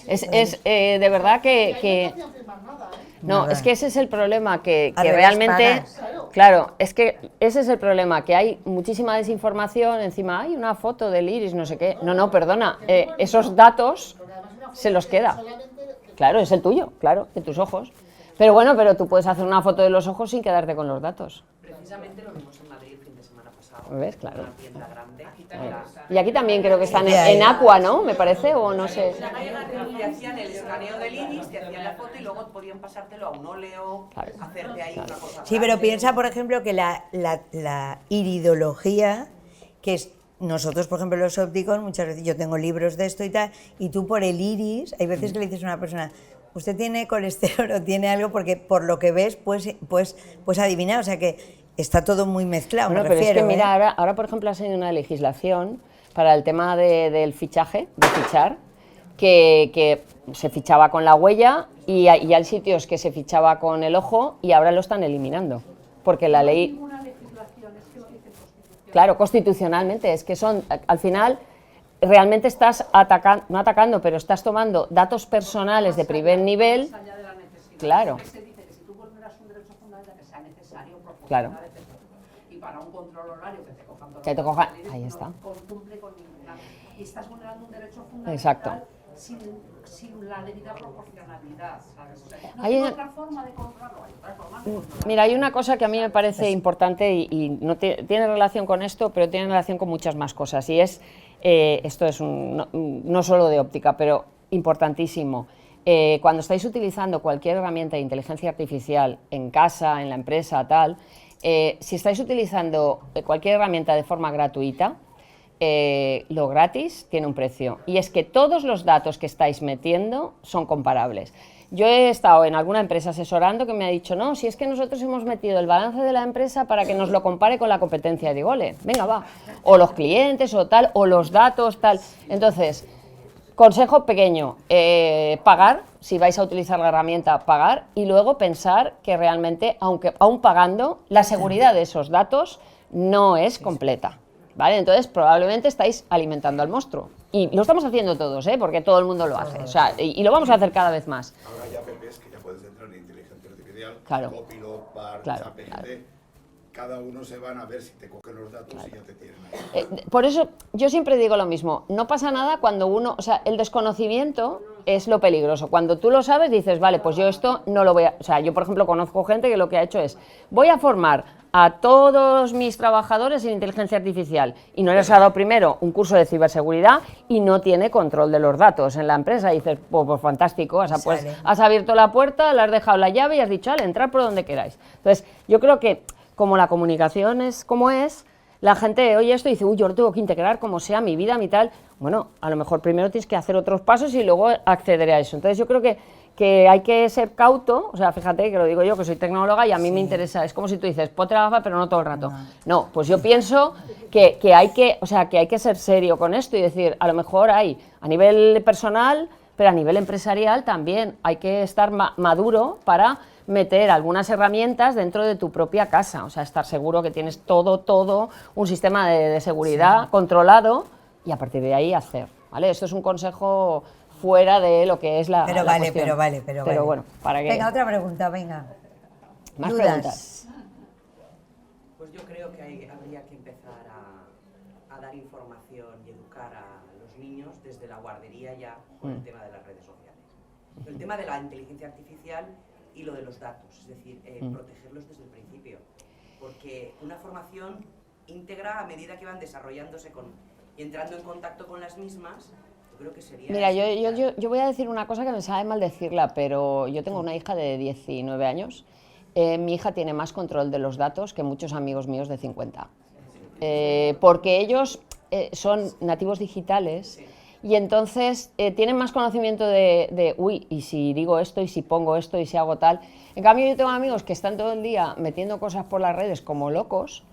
Es de verdad Y ahí que no hacían firmar nada, ¿eh? no, Nada. es que ese es el problema, que Al revés, realmente, pagas. claro, es que ese es el problema, que hay muchísima desinformación, encima hay una foto del iris, no sé qué, no, perdona, esos datos Porque además una foto se los que queda, solamente claro, es el tuyo, claro, de tus ojos, pero bueno, pero tú puedes hacer una foto de los ojos sin quedarte con los datos, Precisamente lo vimos en Madrid el fin de semana pasado. ¿ves? Claro. Una tienda grande. Y aquí también creo que están Ya, en ya. Aqua, ¿no? Me parece, o no sé. Te hacían el escaneo del iris, te hacían la foto y luego podían pasártelo a un óleo, Claro. hacerte ahí una cosa. Sí, pero grande. piensa, por ejemplo, que la iridología, que es nosotros, por ejemplo, los ópticos, muchas veces yo tengo libros de esto y tal, y tú por el iris, hay veces que le dices a una persona, usted tiene colesterol o tiene algo, porque por lo que ves, pues adivinar, o sea que está todo muy mezclado, Bueno, me pero refiero. es que mira, ¿eh? ahora por ejemplo ha salido una legislación para el tema del fichaje, de fichar, que se fichaba con la huella y hay sitios que se fichaba con el ojo y ahora lo están eliminando, porque la ley... Claro, constitucionalmente, es que son, al final, realmente estás atacando, no atacando, pero estás tomando datos personales de primer nivel. Claro. Se dice que si tú vulneras un derecho fundamental que sea necesario, Claro. y para un control horario que te cojan todos Que te los cojan, papeles, ahí no está. cumple con ninguna. Y estás vulnerando un derecho fundamental Exacto. sin la debida proporcionalidad, ¿sabes? O sea, no Hay hay una- otra forma de controlarlo, hay otra forma de controlarlo. Mira, hay una cosa que a mí me parece importante y no tiene relación con esto, pero tiene relación con muchas más cosas. Y es, esto es no solo de óptica, pero importantísimo. Cuando estáis utilizando cualquier herramienta de inteligencia artificial en casa, en la empresa, tal, si estáis utilizando cualquier herramienta de forma gratuita, lo gratis tiene un precio. Y es que todos los datos que estáis metiendo son comparables. Yo he estado en alguna empresa asesorando que me ha dicho, no, si es que nosotros hemos metido el balance de la empresa para que nos lo compare con la competencia. Y digo, ole, venga, va. O los clientes o tal, o los datos, tal. Entonces, consejo pequeño, pagar, si vais a utilizar la herramienta, pagar, y luego pensar que realmente, aunque aún pagando, la seguridad de esos datos no es completa. ¿Vale? Entonces, probablemente estáis alimentando al monstruo. Y lo estamos haciendo todos, ¿eh? Porque todo el mundo lo hace. O sea, y lo vamos a hacer cada vez más. Ahora ya ves que ya puedes entrar en inteligencia artificial, Claro. Copilot, Bard, Claro, ChatGPT, claro. cada uno se van a ver si te cogen los datos y ya te tienen ahí. Por eso yo siempre digo lo mismo, no pasa nada cuando uno, o sea, el desconocimiento es lo peligroso. Cuando tú lo sabes dices, vale, pues yo esto no lo voy a... O sea, yo por ejemplo conozco gente que lo que ha hecho es, voy a formar a todos mis trabajadores en inteligencia artificial y no les ha dado primero un curso de ciberseguridad y no tiene control de los datos en la empresa. Y dices, pues fantástico, o sea, pues Sale. has abierto la puerta, le has dejado la llave y has dicho, vale, entrad por donde queráis. Entonces, yo creo que como la comunicación es como es, la gente oye esto y dice, uy, yo lo tengo que integrar como sea mi vida, mi tal. Bueno, a lo mejor primero tienes que hacer otros pasos y luego acceder a eso. Entonces yo creo que hay que ser cauto, o sea, fíjate que lo digo yo, que soy tecnóloga y a mí me interesa, es como si tú dices, ponte la gafa, pero no todo el rato. No, pues yo pienso que hay que, o sea, que hay que ser serio con esto y decir, a lo mejor hay, a nivel personal, pero a nivel empresarial también, hay que estar maduro para meter algunas herramientas dentro de tu propia casa, o sea, estar seguro que tienes todo un sistema de seguridad controlado y a partir de ahí hacer, ¿vale? Esto es un consejo fuera de lo que es la Pero la vale, cuestión. pero vale, pero vale. Pero bueno, para que... Venga, otra pregunta, venga. Más Dudas. preguntas. Pues yo creo que habría que empezar dar información y educar a los niños desde la guardería ya con el tema de las redes sociales. El tema de la inteligencia artificial y lo de los datos, es decir, protegerlos desde el principio. Porque una formación íntegra, a medida que van desarrollándose y entrando en contacto con las mismas, yo creo que sería... Mira, yo voy a decir una cosa que me sabe mal decirla, pero yo tengo una hija de 19 años. Mi hija tiene más control de los datos que muchos amigos míos de 50. Porque ellos son nativos digitales y entonces tienen más conocimiento de, uy, y si digo esto, y si pongo esto, y si hago tal. En cambio, yo tengo amigos que están todo el día metiendo cosas por las redes como locos,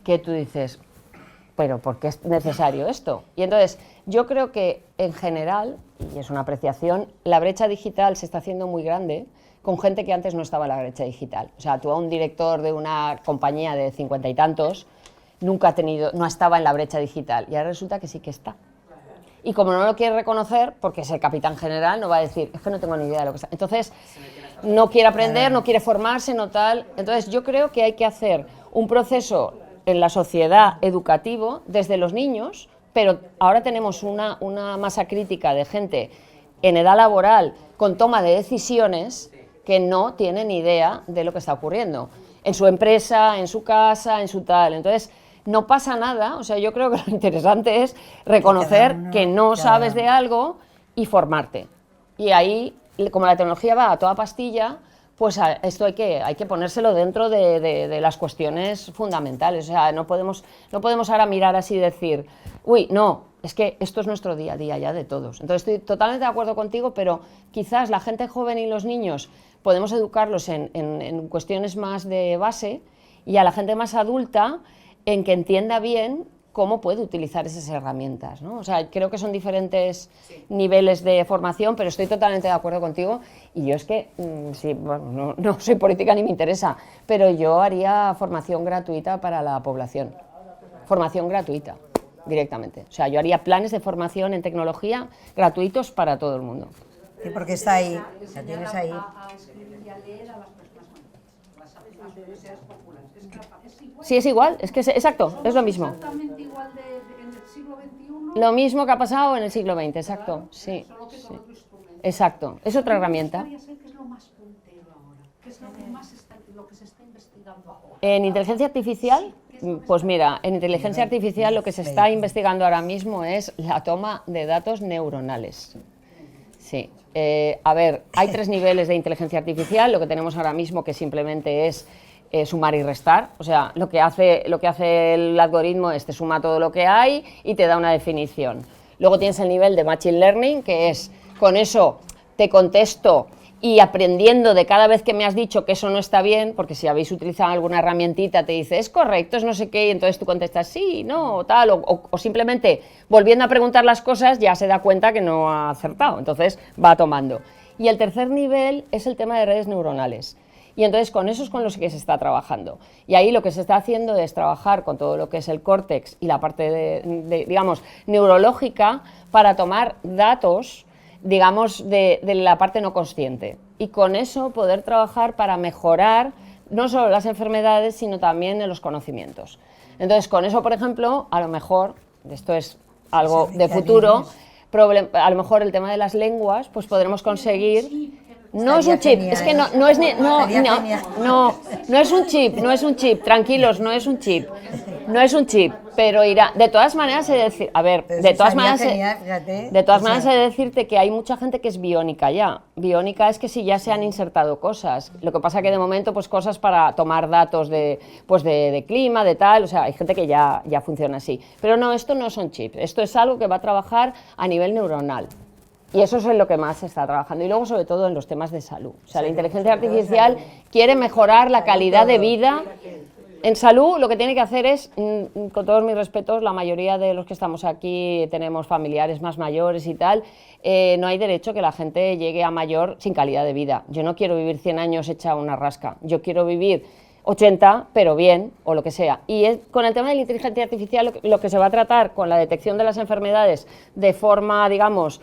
que tú dices, pero ¿por qué es necesario esto? Y entonces, yo creo que en general, y es una apreciación, la brecha digital se está haciendo muy grande con gente que antes no estaba en la brecha digital. O sea, tú a un director de una compañía de 50 y tantos no estaba en la brecha digital, y ahora resulta que sí que está. Y como no lo quiere reconocer, porque es el capitán general, no va a decir, es que no tengo ni idea de lo que está. Entonces, no quiere aprender, no quiere formarse, no tal. Entonces, yo creo que hay que hacer un proceso en la sociedad educativo desde los niños, pero ahora tenemos una masa crítica de gente en edad laboral con toma de decisiones que no tienen idea de lo que está ocurriendo en su empresa, en su casa, en su tal. Entonces, no pasa nada. O sea, yo creo que lo interesante es reconocer que no sabes de algo y formarte. Y ahí, como la tecnología va a toda pastilla, pues esto hay que ponérselo dentro de las cuestiones fundamentales. O sea, no podemos ahora mirar así y decir, uy, no, es que esto es nuestro día a día ya de todos. Entonces estoy totalmente de acuerdo contigo, pero quizás la gente joven y los niños podemos educarlos en cuestiones más de base, y a la gente más adulta en que entienda bien cómo puede utilizar esas herramientas, ¿no? O sea, creo que son diferentes niveles de formación, pero estoy totalmente de acuerdo contigo. Y yo es que, sí, bueno, no soy política ni me interesa, pero yo haría formación gratuita para la población. Formación gratuita, directamente. O sea, yo haría planes de formación en tecnología gratuitos para todo el mundo. Sí, porque está ahí, la tienes ahí. A escribir y a leer a las personas mayores, las universidades populares. Es igual. Sí, es igual, es que exacto, es lo mismo. Exactamente igual en el siglo XXI. Lo mismo que ha pasado en el siglo XX, exacto, Claro, sí. Solo que con otro instrumento. Exacto, es otra herramienta. Me gustaría saber qué es lo más puntero ahora, qué es lo que más lo que se está investigando ahora. En inteligencia artificial, pues mira, en inteligencia artificial lo que se está investigando ahora mismo es la toma de datos neuronales. Sí. A ver, hay 3 niveles de inteligencia artificial. Lo que tenemos ahora mismo, que simplemente es sumar y restar. O sea, lo que hace el algoritmo es te suma todo lo que hay y te da una definición. Luego tienes el nivel de machine learning, que es con eso te contesto y aprendiendo de cada vez que me has dicho que eso no está bien, porque si habéis utilizado alguna herramientita te dice es correcto, es no sé qué, y entonces tú contestas sí, no, tal, o simplemente volviendo a preguntar las cosas ya se da cuenta que no ha acertado, entonces va tomando. Y el tercer nivel es el tema de redes neuronales. Y entonces con eso es con los que se está trabajando. Y ahí lo que se está haciendo es trabajar con todo lo que es el córtex y la parte digamos, neurológica para tomar datos, digamos, de la parte no consciente. Y con eso poder trabajar para mejorar no solo las enfermedades, sino también en los conocimientos. Entonces, con eso, por ejemplo, a lo mejor, esto es algo de futuro, a lo mejor el tema de las lenguas, pues podremos conseguir... No es un chip, es que no es un chip, tranquilos, no es un chip, pero irá, de todas maneras he de decir, a ver, de todas maneras he de decirte que hay mucha gente que es biónica ya. Biónica es que si ya se han insertado cosas, lo que pasa que de momento pues cosas para tomar datos de clima, de tal, o sea, hay gente que ya funciona así, pero no, esto no son chips, esto es algo que va a trabajar a nivel neuronal. Y eso es en lo que más se está trabajando. Y luego, sobre todo, en los temas de salud. O sea, la inteligencia artificial quiere mejorar la calidad de vida. En salud, lo que tiene que hacer es, con todos mis respetos, la mayoría de los que estamos aquí tenemos familiares más mayores y tal, no hay derecho que la gente llegue a mayor sin calidad de vida. Yo no quiero vivir 100 años hecha una rasca. Yo quiero vivir 80, pero bien, o lo que sea. Y con el tema de la inteligencia artificial lo que se va a tratar con la detección de las enfermedades de forma, digamos,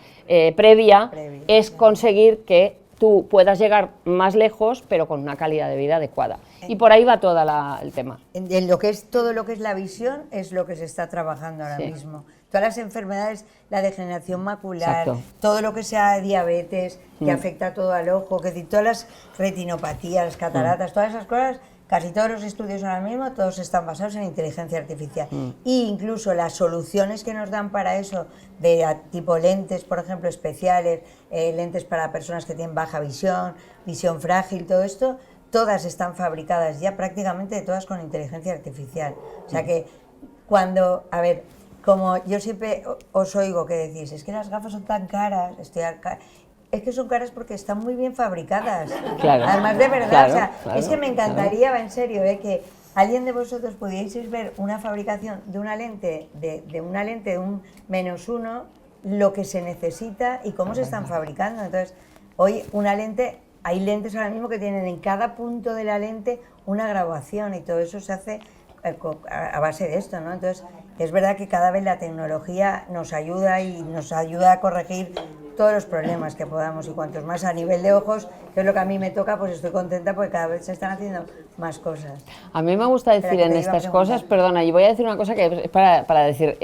previa, es conseguir que tú puedas llegar más lejos, pero con una calidad de vida adecuada. Y por ahí va todo el tema. En lo que es todo lo que es la visión es lo que se está trabajando ahora mismo. Todas las enfermedades, la degeneración macular, Exacto. todo lo que sea diabetes, que afecta todo al ojo, que decir, todas las retinopatías, las cataratas, todas esas cosas, casi todos los estudios ahora mismo, todos están basados en inteligencia artificial. E incluso las soluciones que nos dan para eso, tipo lentes, por ejemplo, especiales, lentes para personas que tienen baja visión, visión frágil, todo esto, todas están fabricadas ya prácticamente todas con inteligencia artificial. O sea que cuando, a ver, como yo siempre os oigo que decís, es que las gafas son tan caras, es que son caras porque están muy bien fabricadas. Claro, Además de verdad, claro, o sea, claro, es que me encantaría, en serio, que alguien de vosotros pudierais ver una fabricación de una lente, de una lente de un -1, lo que se necesita y cómo se están fabricando. Entonces, hoy una lente, hay lentes ahora mismo que tienen en cada punto de la lente una graduación y todo eso se hace a base de esto, ¿no? Entonces, es verdad que cada vez la tecnología nos ayuda y nos ayuda a corregir todos los problemas que podamos, y cuantos más a nivel de ojos, que es lo que a mí me toca, pues estoy contenta porque cada vez se están haciendo más cosas. A mí me gusta decir Espera, que en te iba a estas preguntar. cosas, perdona, y voy a decir una cosa que es para decir,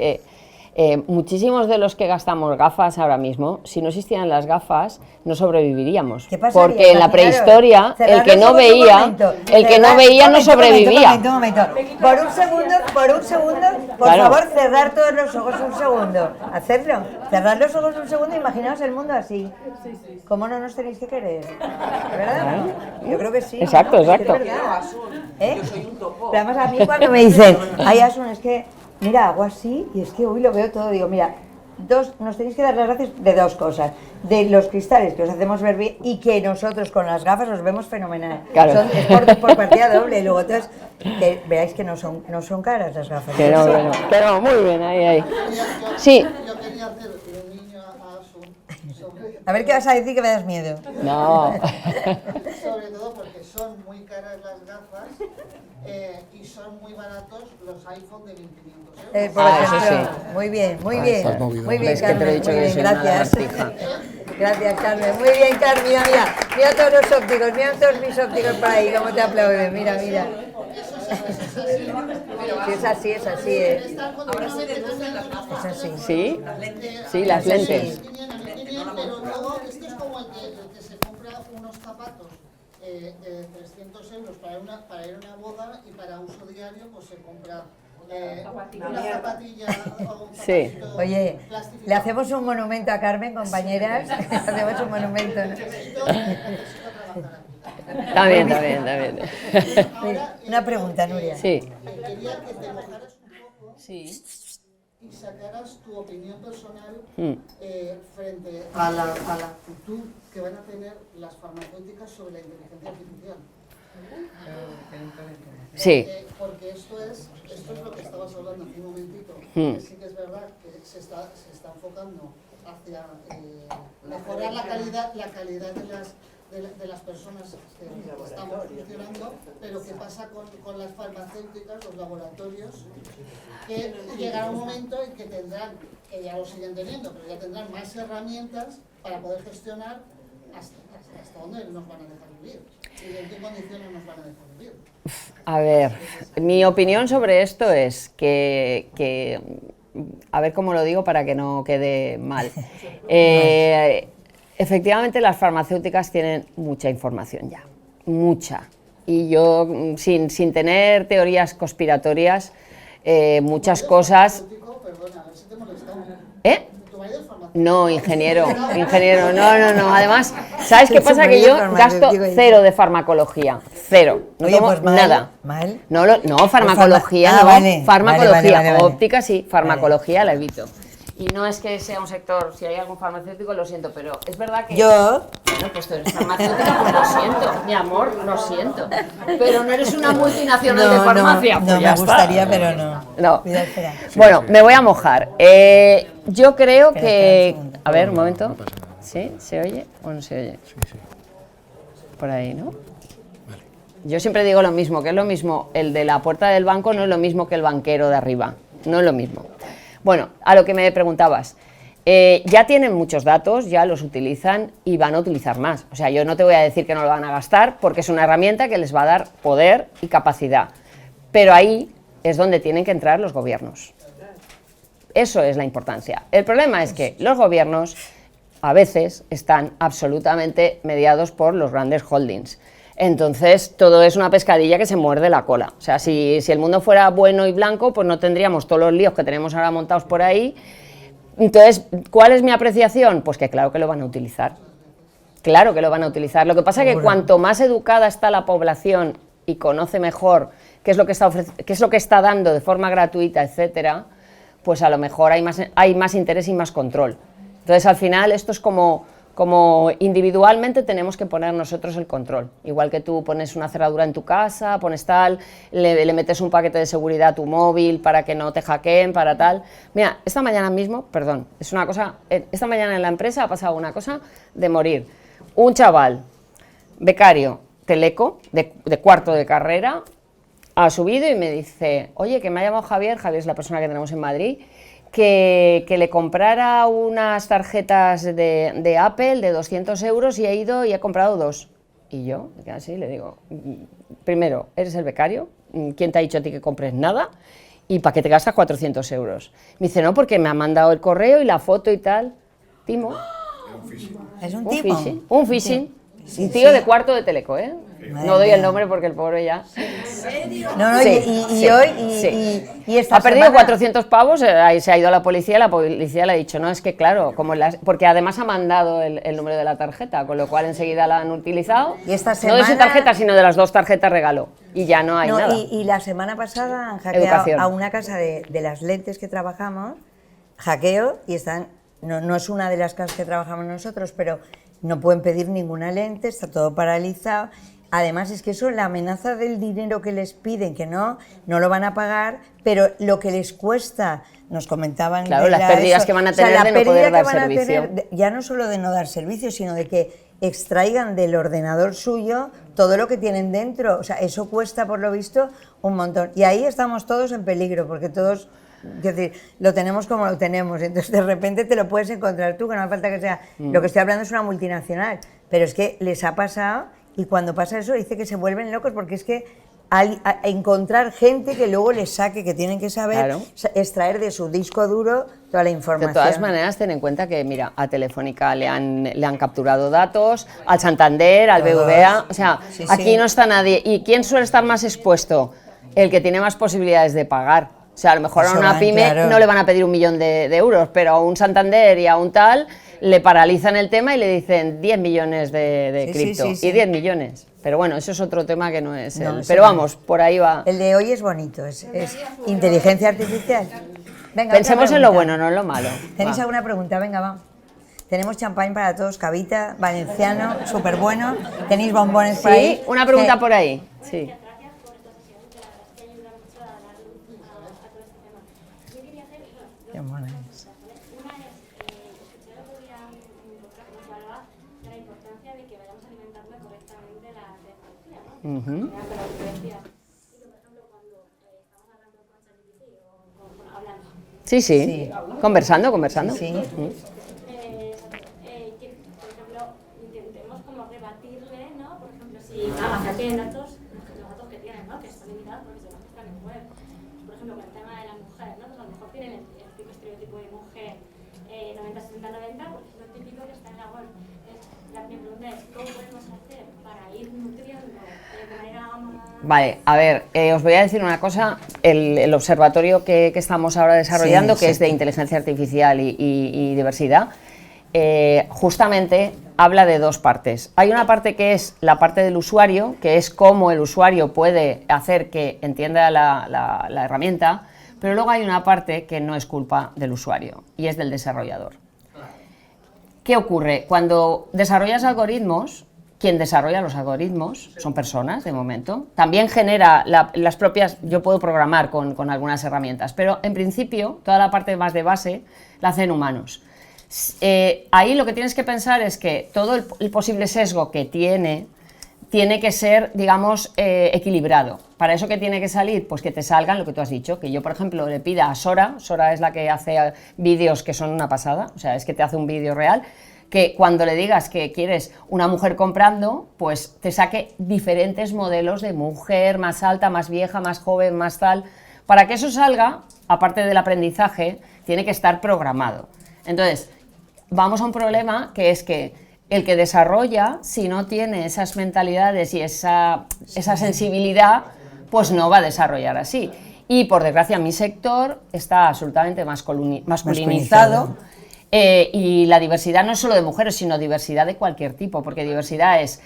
muchísimos de los que gastamos gafas ahora mismo, si no existieran las gafas, no sobreviviríamos. ¿Qué pasaría? Porque en la Imaginaros, prehistoria, cerrar el que los no ojos un veía, momento, el que no cerrar- veía no sobrevivía. Un momento. Por un segundo, por Claro. favor, cerrar todos los ojos un segundo. Hacedlo. Cerrar los ojos un segundo, imaginaos el mundo así. ¿Cómo no nos tenéis que querer? ¿Verdad? Yo creo que sí. Exacto, ¿no? Es que es exacto. verdad. ¿Eh? Pero además a mí cuando me dicen, ay Asun, es que, mira, hago así y es que hoy lo veo todo, digo, mira, nos tenéis que dar las gracias de dos cosas, de los cristales que os hacemos ver bien y que nosotros con las gafas os vemos fenomenal. Claro. Es por partida doble, y luego entonces, que veáis que no son caras las gafas. Que no, que no, muy bien, ahí. Sí. Yo quería hacer un niño a Asun sobre, A ver qué vas a decir que me das miedo. No. sobre todo porque son muy caras las gafas y son muy baratos los iPhone de 1.500 euros. Por Ah, eso ejemplo. sí. Muy bien, muy bien. estás movido. Muy bien, Es que te lo he Carmen, dicho muy que bien, soy una gracias. lagartija. Gracias, Carmen. Muy bien, Carmen, mira todos los ópticos, mira todos mis ópticos por ahí, cómo te aplauden, mira. Sí, es así, es así. ¿Sí? Sí, las Sí, sí. lentes. Pero luego esto es como el que se compra unos zapatos 300 euros para ir a una boda y para uso diario pues se compra una zapatilla o un Sí. zapatito Oye, plastificado. le hacemos un monumento a Carmen, compañeras. Le hacemos un monumento, ¿no? Necesito trabajar aquí. Está bien, está bien, está bien. Ahora, Una pregunta, Nuria. Sí. quería que te mojaras un poco Sí. y sacaras tu opinión personal Mm. frente a la actitud que van a tener las farmacéuticas sobre la inteligencia artificial. Sí. Porque esto es lo que estabas hablando hace un momentito. Mm. Que sí que es verdad que se está enfocando hacia mejorar la calidad de las personas que estamos funcionando, pero ¿qué pasa con las farmacéuticas, los laboratorios? Que llegará un momento en que tendrán, que ya lo siguen teniendo, pero ya tendrán más herramientas para poder gestionar hasta dónde nos van a dejar vivir y en qué condiciones nos van a dejar vivir. A ver, mi opinión sobre esto es que a ver cómo lo digo para que no quede mal. Efectivamente, las farmacéuticas tienen mucha información ya, mucha. Y yo, sin tener teorías conspiratorias, muchas cosas... Perdona, a ver si te he molestado. ¿Eh? ¿Tu marido es farmacéutico? No, ingeniero, no. Además, ¿sabes qué Es pasa? un Que yo medio gasto farmacéutico. cero de farmacología, cero. No Oye, tomo pues mal, nada. mal. No, farmacología, Ah, no. vale, Farmacología, vale. óptica sí, farmacología la evito. Y no es que sea un sector, si hay algún farmacéutico, lo siento, pero es verdad que... Yo, Bueno, pues tú eres farmacéutica, pues lo siento, mi amor, lo siento. Pero no eres una multinacional de farmacia, pues no ya me está. gustaría, pero no. No. Cuidado, espera. Bueno, me voy a mojar. Yo creo Espera, que... espera un segundo. A ver, un momento. ¿Sí? ¿Se oye o no se oye? Por ahí, ¿no? Yo siempre digo lo mismo, que es lo mismo, el de la puerta del banco no es lo mismo que el banquero de arriba, no es lo mismo. Bueno, a lo que me preguntabas, Ya tienen muchos datos, ya los utilizan y van a utilizar más. O sea, yo no te voy a decir que no lo van a gastar porque es una herramienta que les va a dar poder y capacidad. Pero ahí es donde tienen que entrar los gobiernos. Eso es la importancia. El problema es que los gobiernos a veces están absolutamente mediados por los grandes holdings. Entonces, todo es una pescadilla que se muerde la cola. O sea, si el mundo fuera bueno y blanco, pues no tendríamos todos los líos que tenemos ahora montados por ahí. Entonces, ¿cuál es mi apreciación? Pues que claro que lo van a utilizar. Claro que lo van a utilizar. Lo que pasa es que cuanto más educada está la población y conoce mejor qué es lo que está dando de forma gratuita, etcétera, pues a lo mejor hay más interés y más control. Entonces, al final, esto es como individualmente tenemos que poner nosotros el control. Igual que tú pones una cerradura en tu casa, pones tal, le metes un paquete de seguridad a tu móvil para que no te hackeen, para tal. Mira, esta mañana mismo, perdón, es una cosa, esta mañana en la empresa ha pasado una cosa de morir. Un chaval, becario, teleco, de cuarto de carrera, ha subido y me dice, oye, que me ha llamado Javier es la persona que tenemos en Madrid, que le comprara unas tarjetas de Apple de 200 euros y he ido y he comprado 2. Y yo, así le digo, primero, ¿eres el becario? ¿Quién te ha dicho a ti que compres nada? ¿Y para qué te gastas 400 euros? Me dice, no, porque me ha mandado el correo y la foto y tal. Timo. ¿Es un Un tipo? phishing. Un phishing. Un tío de cuarto de teleco, ¿eh? No doy el nombre porque el pobre ya... No, Sí, y sí, hoy, sí. y esta Ha perdido semana- 400 pavos, ahí se ha ido a la policía le ha dicho, no, es que claro, porque además ha mandado el número de la tarjeta, con lo cual enseguida la han utilizado, Y esta no de su semana- tarjeta, sino de las 2 tarjetas regalo, y ya no hay No, nada. y la semana pasada han hackeado Educación. a una casa de las lentes que trabajamos, hackeo, y no es una de las casas que trabajamos nosotros, pero no pueden pedir ninguna lente, está todo paralizado. Además es que eso, la amenaza del dinero que les piden, que no lo van a pagar, pero lo que les cuesta, nos comentaban... Claro, de las pérdidas que van a tener la de no pérdida poder que dar van a servicio. tener, ya no solo de no dar servicio, sino de que extraigan del ordenador suyo todo lo que tienen dentro. O sea, eso cuesta, por lo visto, un montón. Y ahí estamos todos en peligro, porque todos, es decir, lo tenemos como lo tenemos. Entonces, de repente te lo puedes encontrar tú, que no hace falta que sea... Lo que estoy hablando es una multinacional, pero es que les ha pasado, y cuando pasa eso dice que se vuelven locos, porque es que a encontrar gente que luego les saque, que tienen que saber Claro. extraer de su disco duro toda la información. De todas maneras, ten en cuenta que, mira, a Telefónica le han capturado datos, al Santander, al Todos. BVA, o sea, Sí, aquí sí. no está nadie. ¿Y quién suele estar más expuesto? El que tiene más posibilidades de pagar. O sea, a lo mejor Eso a una va, pyme claro. no le van a pedir 1 millón de euros, pero a un Santander y a un tal le paralizan el tema y le dicen 10 millones de Sí, cripto. sí, sí, sí. Y 10 millones. Pero bueno, eso es otro tema que no es No, el... eso Pero no. vamos, por ahí va. El de hoy es bonito, es inteligencia artificial. Venga, Pensemos otra en lo pregunta. bueno, no en lo malo. ¿Tenéis Va. alguna pregunta? Venga, va. Tenemos champán para todos, cavita, valenciano, súper bueno. Tenéis bombones por ahí. Sí, una pregunta Que- por ahí. Sí. Gracias por esta sesión, que la verdad es que ayuda mucho a dar luz a todo este tema. Yo quería hacer dos Qué mono es. preguntas, ¿vale? Una es, escuché el otro día un podcast que nos hablaba de la importancia de que vayamos alimentando correctamente la tecnología, ¿no? Ujú. Pero lo que decías, y que, por ejemplo, cuando estamos hablando con ChatGPT o hablando, Sí, sí, Sí. conversando. Sí. que, por ejemplo, intentemos como rebatirle, ¿no? Por ejemplo, si hackeen datos, los datos que tienen, ¿no? Que están limitados porque se registran en web. Por ejemplo, con el tema de la mujer, ¿no? Pues a lo mejor tienen el típico estereotipo de mujer 90, 60, 90, porque es lo típico que está en la web. Mi pregunta es, ¿cómo podemos hacer para ir nutriendo de manera más... Vale, a ver, os voy a decir una cosa. El observatorio que estamos ahora desarrollando, Sí, que sí. es de inteligencia artificial y diversidad, justamente habla de dos partes. Hay una parte que es la parte del usuario, que es cómo el usuario puede hacer que entienda la herramienta, pero luego hay una parte que no es culpa del usuario y es del desarrollador. ¿Qué ocurre? Cuando desarrollas algoritmos, quien desarrolla los algoritmos son personas, de momento. También genera las propias... Yo puedo programar con algunas herramientas, pero en principio toda la parte más de base la hacen humanos. Ahí lo que tienes que pensar es que todo el posible sesgo que tiene tiene que ser, digamos, equilibrado. ¿Para eso qué tiene que salir? Pues que te salgan lo que tú has dicho, que yo, por ejemplo, le pida a Sora es la que hace vídeos que son una pasada, o sea, es que te hace un vídeo real, que cuando le digas que quieres una mujer comprando, pues te saque diferentes modelos de mujer, más alta, más vieja, más joven, más tal. Para que eso salga, aparte del aprendizaje, tiene que estar programado. Entonces, vamos a un problema que es que el que desarrolla, si no tiene esas mentalidades y esa sensibilidad, pues no va a desarrollar así. Y por desgracia mi sector está absolutamente masculinizado. Y la diversidad no es solo de mujeres, sino diversidad de cualquier tipo, porque diversidad es,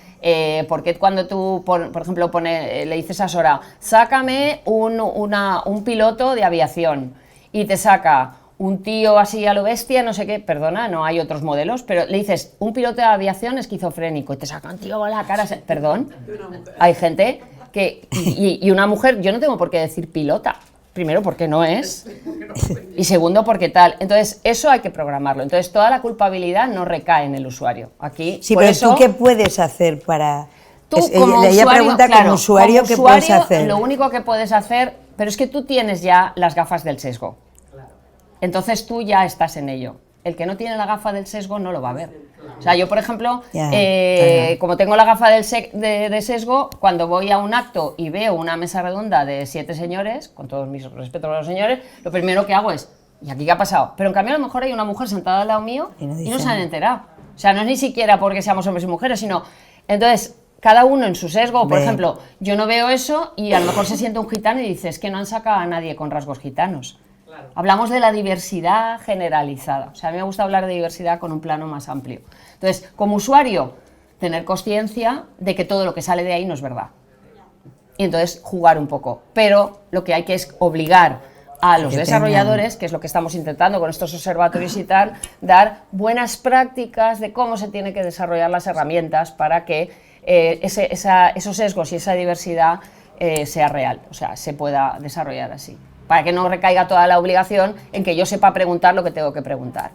porque cuando tú, por ejemplo, le dices a Sora, sácame un piloto de aviación, y te saca un tío así a lo bestia, no sé qué, perdona, no hay otros modelos, pero le dices un piloto de aviación esquizofrénico, y te saca un tío con la cara, perdón, hay gente que, y una mujer, yo no tengo por qué decir pilota. Primero, porque no es, y segundo, porque tal. Entonces, eso hay que programarlo. Entonces, toda la culpabilidad no recae en el usuario. Aquí, Sí, por pero eso, ¿tú qué puedes hacer para...? tú, Ella usuario, pregunta claro, como usuario, ¿qué puedes hacer? Lo único que puedes hacer, pero es que tú tienes ya las gafas del sesgo. Entonces, tú ya estás en ello. El que no tiene la gafa del sesgo no lo va a ver. O sea, yo, por ejemplo, como tengo la gafa de sesgo, cuando voy a un acto y veo una mesa redonda de 7 señores, con todos mis respetos a los señores, lo primero que hago es, ¿y aquí qué ha pasado? Pero en cambio a lo mejor hay una mujer sentada al lado mío y no se han enterado. O sea, no es ni siquiera porque seamos hombres y mujeres, sino... Entonces, cada uno en su sesgo. Por ejemplo, yo no veo eso y a lo mejor se siente un gitano y dice, es que no han sacado a nadie con rasgos gitanos. Claro. Hablamos de la diversidad generalizada. O sea, a mí me gusta hablar de diversidad con un plano más amplio. Entonces, como usuario, tener conciencia de que todo lo que sale de ahí no es verdad. Y entonces jugar un poco. Pero lo que hay que es obligar a los desarrolladores, que es lo que estamos intentando con estos observatorios y tal, dar buenas prácticas de cómo se tienen que desarrollar las herramientas para que esos sesgos y esa diversidad sea real, o sea, se pueda desarrollar así. Para que no recaiga toda la obligación en que yo sepa preguntar lo que tengo que preguntar.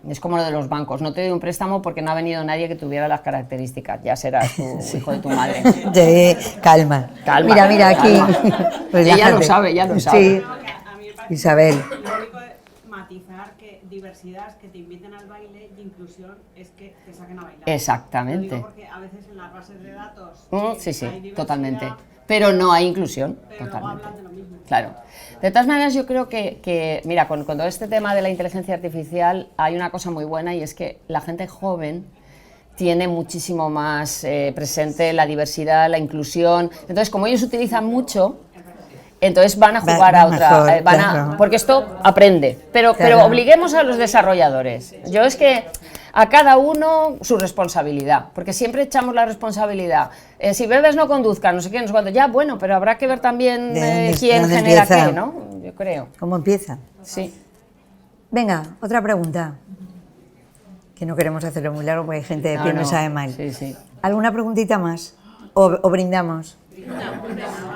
Es como lo de los bancos, no te doy un préstamo porque no ha venido nadie que tuviera las características, ya serás tu hijo de tu madre. Calma. Calma. Mira, aquí. Pues ella lo sabe, ya lo sabe. Sí. Isabel. Lo único de matizar que diversidad es que te inviten al baile y inclusión es que te saquen a bailar. Exactamente. Lo digo porque a veces en las bases de datos sí, sí, hay diversidad, totalmente. Pero no hay inclusión, pero totalmente. luego hablan de lo mismo. Claro. De todas maneras, yo creo que mira, con todo este tema de la inteligencia artificial hay una cosa muy buena y es que la gente joven tiene muchísimo más presente la diversidad, la inclusión. Entonces, como ellos utilizan mucho, entonces van a jugar a otra, mejor, claro. porque esto aprende. Pero obliguemos a los desarrolladores. Yo es que a cada uno su responsabilidad, porque siempre echamos la responsabilidad. Si bebes no conduzcas, no sé qué, no sé cuánto. Ya, bueno, pero habrá que ver también quién genera empieza? qué, ¿no? Yo creo. ¿Cómo empieza? Sí. Venga, otra pregunta. Que no queremos hacerlo muy largo porque hay gente de pie me sabe mal. Sí, sí. ¿Alguna preguntita más? ¿O brindamos?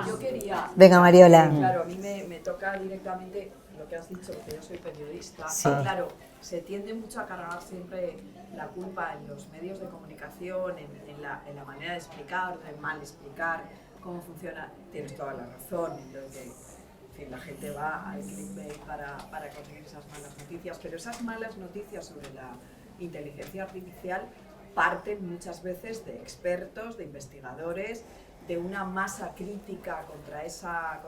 Yo quería... Venga, Mariola. Claro, a mí me toca directamente lo que has dicho, porque yo soy periodista. Sí. Claro, se tiende mucho a cargar siempre la culpa en los medios de comunicación, en la manera de explicar, de mal explicar cómo funciona. Tienes toda la razón, entonces, en fin, la gente va al clickbait para conseguir esas malas noticias, pero esas malas noticias sobre la inteligencia artificial parten muchas veces de expertos, de investigadores, de una masa crítica contra esa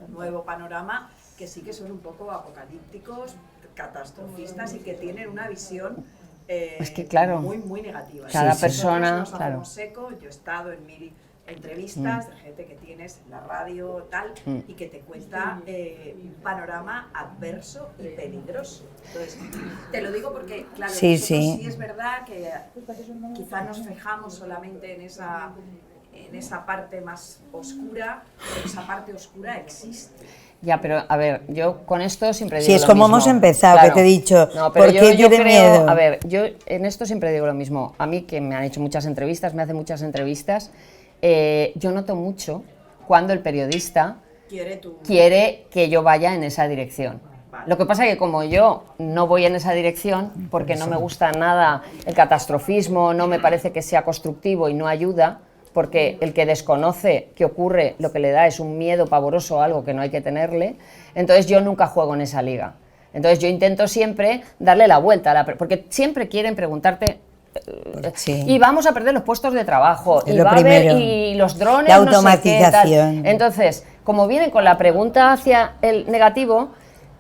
nuevo panorama, que sí que son un poco apocalípticos, catastrofistas y que tienen una visión es que, claro, muy negativa. Cada Sí, persona, nos claro. hacemos eco. Yo he estado en 1000 entrevistas de gente que tienes en la radio tal y que te cuenta un panorama adverso y peligroso. Entonces, te lo digo porque, claro, Sí, nosotros sí. sí es verdad que quizá nos fijamos solamente en esa parte más oscura, pero esa parte oscura existe. Ya, pero a ver, yo con esto siempre digo Sí, es lo como mismo. hemos empezado, Claro. que te he dicho, No, pero ¿por qué yo tiene creo, miedo? a ver, yo en esto siempre digo lo mismo. A mí, que me han hecho muchas entrevistas, me hacen muchas entrevistas, yo noto mucho cuando el periodista quiere que yo vaya en esa dirección. Vale. Lo que pasa es que como yo no voy en esa dirección, porque no me gusta nada el catastrofismo, no me parece que sea constructivo y no ayuda, porque el que desconoce qué ocurre, lo que le da es un miedo pavoroso a algo que no hay que tenerle, entonces yo nunca juego en esa liga. Entonces yo intento siempre darle la vuelta, porque siempre quieren preguntarte... Sí. Y vamos a perder los puestos de trabajo, Es y lo va a haber, primero. y los drones, La no sé qué, automatización. tal. Entonces, como vienen con la pregunta hacia el negativo,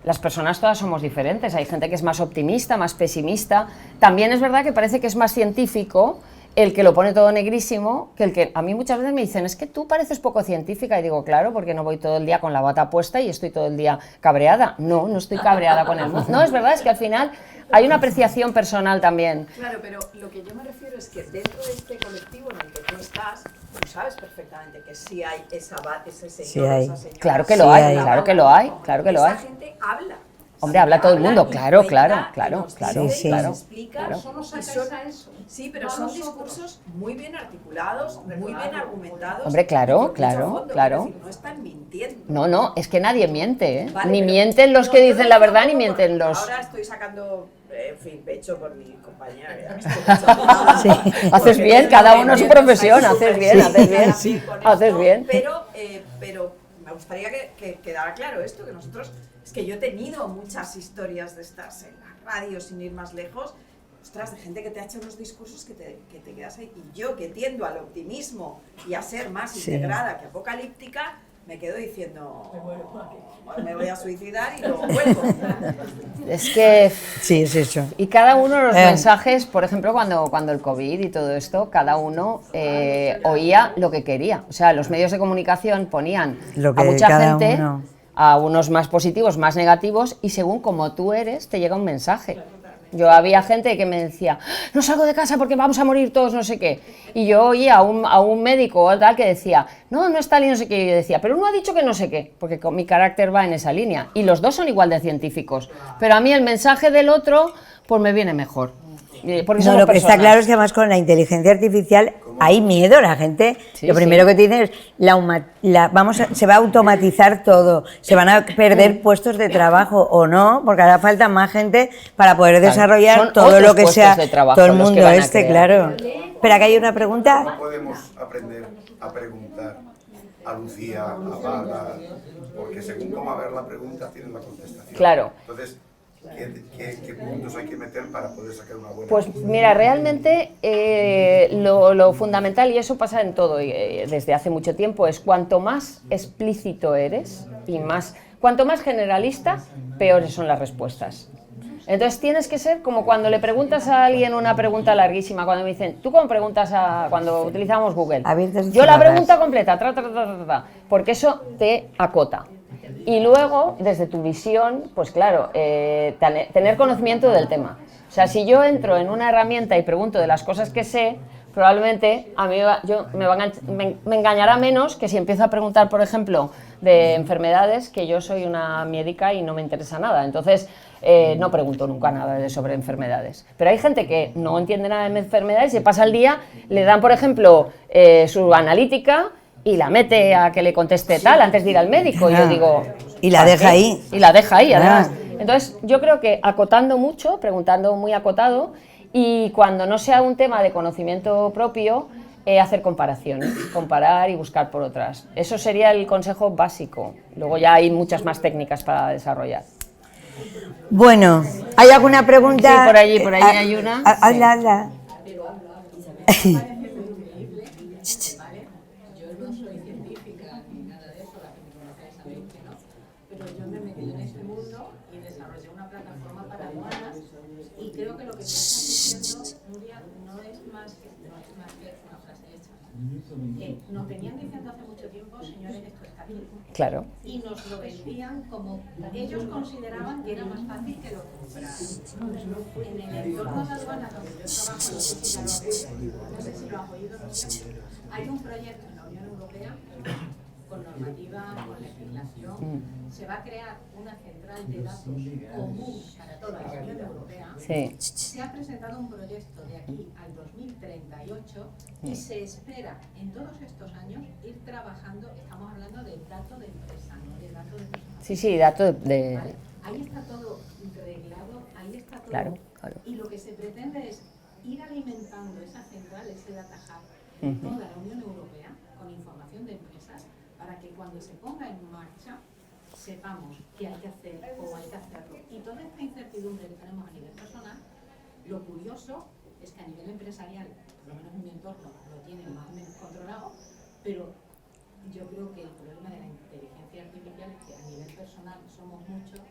las personas todas somos diferentes. Hay gente que es más optimista, más pesimista. También es verdad que parece que es más científico el que lo pone todo negrísimo, que el que a mí muchas veces me dicen, es que tú pareces poco científica, y digo, claro, porque no voy todo el día con la bata puesta y estoy todo el día cabreada. No, no estoy cabreada con el mundo. No, es verdad, es que al final hay una apreciación personal también. Claro, pero lo que yo me refiero es que dentro de este colectivo en el que tú estás, tú sabes perfectamente que sí hay ese señor, Sí hay. esa señora. Claro que lo Sí hay, hay. claro que lo hay, claro que lo hay. Esa gente habla. Hombre, habla todo el mundo, y claro, cuenta, claro, y claro, nos claro, dice, Sí, sí. y nos claro, explica, claro. Solo y sacáis son- a eso. Sí, pero No son nosotros. discursos muy bien articulados, muy bien argumentados. Hombre, claro, y con mucho claro, fondo, claro. quiero decir, no están mintiendo. No, no, es que nadie miente, ¿eh? Vale, Ni pero- mienten los no, que yo dicen lo la digo verdad, ni como mienten por- los... Ahora estoy sacando, en fin, pecho por mi compañera. que ya me estoy echando. Sí. Haces bien, cada uno su profesión, haces bien, haces bien, haces bien. Pero me gustaría que quedara claro esto, que nosotros, es que yo he tenido muchas historias de estas en la radio, sin ir más lejos, ostras, de gente que te ha hecho unos discursos que te quedas ahí. Y yo, que tiendo al optimismo y a ser más Sí. integrada que apocalíptica, me quedo diciendo, me voy a suicidar y luego vuelvo. Es que... Sí, es eso. Y cada uno de los Eh. mensajes, por ejemplo, cuando el COVID y todo esto, cada uno oía lo que quería. O sea, los medios de comunicación ponían Lo que a mucha cada gente, uno. a unos más positivos, más negativos, y según como tú eres, te llega un mensaje. Yo había gente que me decía, no salgo de casa porque vamos a morir todos, no sé qué. Y yo oía a un médico o tal que decía, no, no está ahí, no sé qué. Y yo decía, pero uno ha dicho que no sé qué, porque con mi carácter va en esa línea. Y los dos son igual de científicos. Pero a mí el mensaje del otro, pues me viene mejor. Porque No, somos lo que está personas. claro es que además con la inteligencia artificial hay miedo, la gente, Sí, lo primero sí. que tiene es, se va a automatizar todo, se van a perder puestos de trabajo o no, porque hará falta más gente para poder Claro, desarrollar son todo otros lo que puestos sea, de trabajo todo el los que mundo van a este, crear. claro. Espera, que hay una pregunta. No podemos aprender a preguntar a Lucía, a Bada, porque según cómo ver la pregunta tienes la contestación. Claro. Entonces, ¿qué puntos hay que meter para poder sacar una buena Pues conclusión? mira, realmente lo fundamental, y eso pasa en todo desde hace mucho tiempo, es cuanto más explícito eres y cuanto más generalista, peores son las respuestas. Entonces tienes que ser como cuando le preguntas a alguien una pregunta larguísima, cuando me dicen, ¿tú cómo preguntas cuando utilizamos Google? Abiertas y Yo la cerradas. pregunta completa, porque eso te acota. Y luego, desde tu visión, pues claro, tener conocimiento del tema. O sea, si yo entro en una herramienta y pregunto de las cosas que sé, probablemente a mí me engañará menos que si empiezo a preguntar, por ejemplo, de enfermedades, que yo soy una médica y no me interesa nada. Entonces, no pregunto nunca nada sobre enfermedades. Pero hay gente que no entiende nada de enfermedades y se pasa el día, le dan, por ejemplo, su analítica y la mete a que le conteste tal antes de ir al médico. Y yo digo... Y la ¿para deja qué? ahí. Y la deja ahí, Ah. además. Entonces, yo creo que acotando mucho, preguntando muy acotado, y cuando no sea un tema de conocimiento propio, hacer comparaciones, comparar y buscar por otras. Eso sería el consejo básico. Luego ya hay muchas más técnicas para desarrollar. Bueno, ¿hay alguna pregunta? Sí, por allí hay una. Hazla, hazla. Yo no soy científica ni nada de eso, la que me conocéis sabéis que no, pero yo me metí en este mundo y desarrollé una plataforma para aduanas y creo que lo que me estás diciendo, Nuria, no es más que una frase hecha. Nos venían diciendo hace mucho tiempo, señores, esto es capítulo. Claro. Y nos lo vendían como ellos consideraban que era más fácil que lo compraran. En el entorno de aduanas donde yo trabajo, no sé si lo has oído, hay un proyecto en la Unión Europea con normativa, con legislación, se va a crear una central de datos común para toda la Unión Europea. Sí. Se ha presentado un proyecto de aquí al 2038 y se espera en todos estos años ir trabajando, estamos hablando de datos de empresa, no de datos de personas. Sí, dato de... ahí está todo reglado, ahí está todo. Claro, claro. Y lo que se pretende es ir alimentando esa central, ese data hub, en toda la Unión Europea, con información de empresas, para que cuando se ponga en marcha sepamos qué hay que hacer o hay que hacerlo. Y toda esta incertidumbre que tenemos a nivel personal, lo curioso es que a nivel empresarial, por lo menos en mi entorno, lo tienen más o menos controlado, pero yo creo que el problema de la inteligencia artificial es que a nivel personal somos muchos,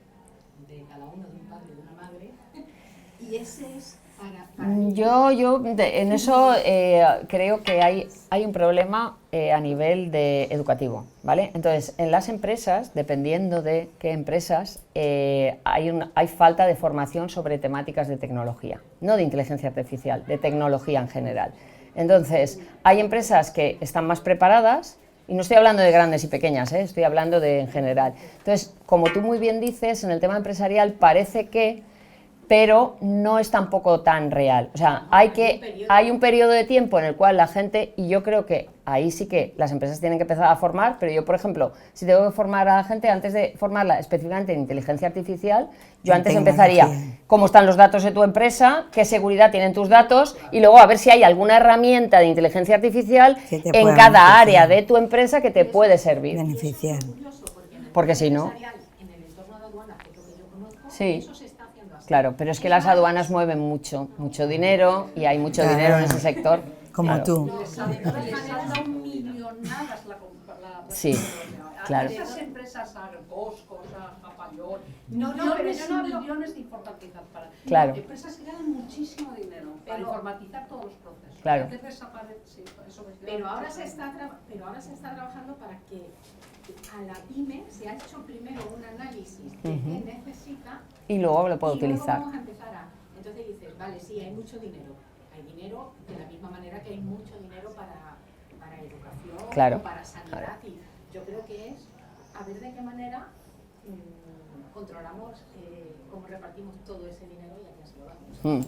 de cada uno, de un padre y de una madre, y ese es para mí. En eso creo que hay un problema a nivel educativo, ¿vale? Entonces, en las empresas, dependiendo de qué empresas, hay falta de formación sobre temáticas de tecnología, no de inteligencia artificial, de tecnología en general. Entonces, hay empresas que están más preparadas, y no estoy hablando de grandes y pequeñas, estoy hablando de en general. Entonces, como tú muy bien dices, en el tema empresarial parece que, pero no es tampoco tan real. O sea, hay un periodo de tiempo en el cual la gente, y yo creo que ahí sí que las empresas tienen que empezar a formar, pero yo, por ejemplo, si tengo que formar a la gente, antes de formarla específicamente en inteligencia artificial, yo antes empezaría cómo están los datos de tu empresa, qué seguridad tienen tus datos, y luego a ver si hay alguna herramienta de inteligencia artificial en cada área de tu empresa que te puede servir. Beneficiar. Porque si no... Sí. Claro, pero es que las aduanas mueven mucho dinero y hay mucho dinero en ese sector. Como tú. Sí, claro. Esas empresas Argoscos, Japayón, No, pero yo no hablo millones de informatizar para... Claro. Empresas que ganan muchísimo dinero para informatizar todos los procesos. Claro. Hacer desaparecer, sí, eso pero ahora se está trabajando para que a la pyme se ha hecho primero un análisis de qué necesita y luego lo puedo y luego utilizar. vamos a empezar entonces dices, vale, sí, hay mucho dinero. Hay dinero de la misma manera que hay mucho dinero para educación, Claro, o para sanidad. claro. Y yo creo que es a ver de qué manera controlamos cómo repartimos todo ese dinero y a quién se lo damos.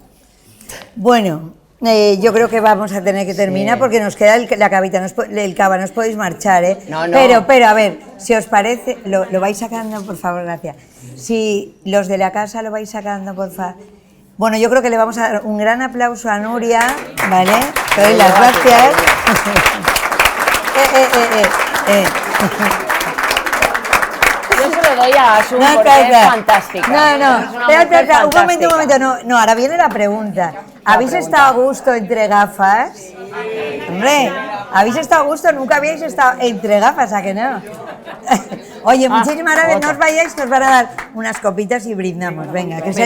Bueno, yo creo que vamos a tener que terminar porque nos queda la cavita, el cava, no os podéis marchar, ¿eh? No. Pero, a ver, si os parece, lo vais sacando, por favor, gracias. Si los de la casa lo vais sacando, por favor. Bueno, yo creo que le vamos a dar un gran aplauso a Nuria, ¿vale? Te doy las gracias. Yo se lo doy a Asun porque es fantástica. No, espera, un momento, no, ahora viene la pregunta. ¿Habéis estado a gusto entre gafas? Hombre, ¿habéis estado a gusto? Nunca habíais estado entre gafas, ¿a que no? Oye, muchísimas gracias, no os vayáis, que os van a dar unas copitas y brindamos, venga, que es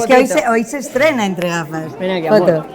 que hoy se estrena entre gafas. Ven aquí, amor. Foto.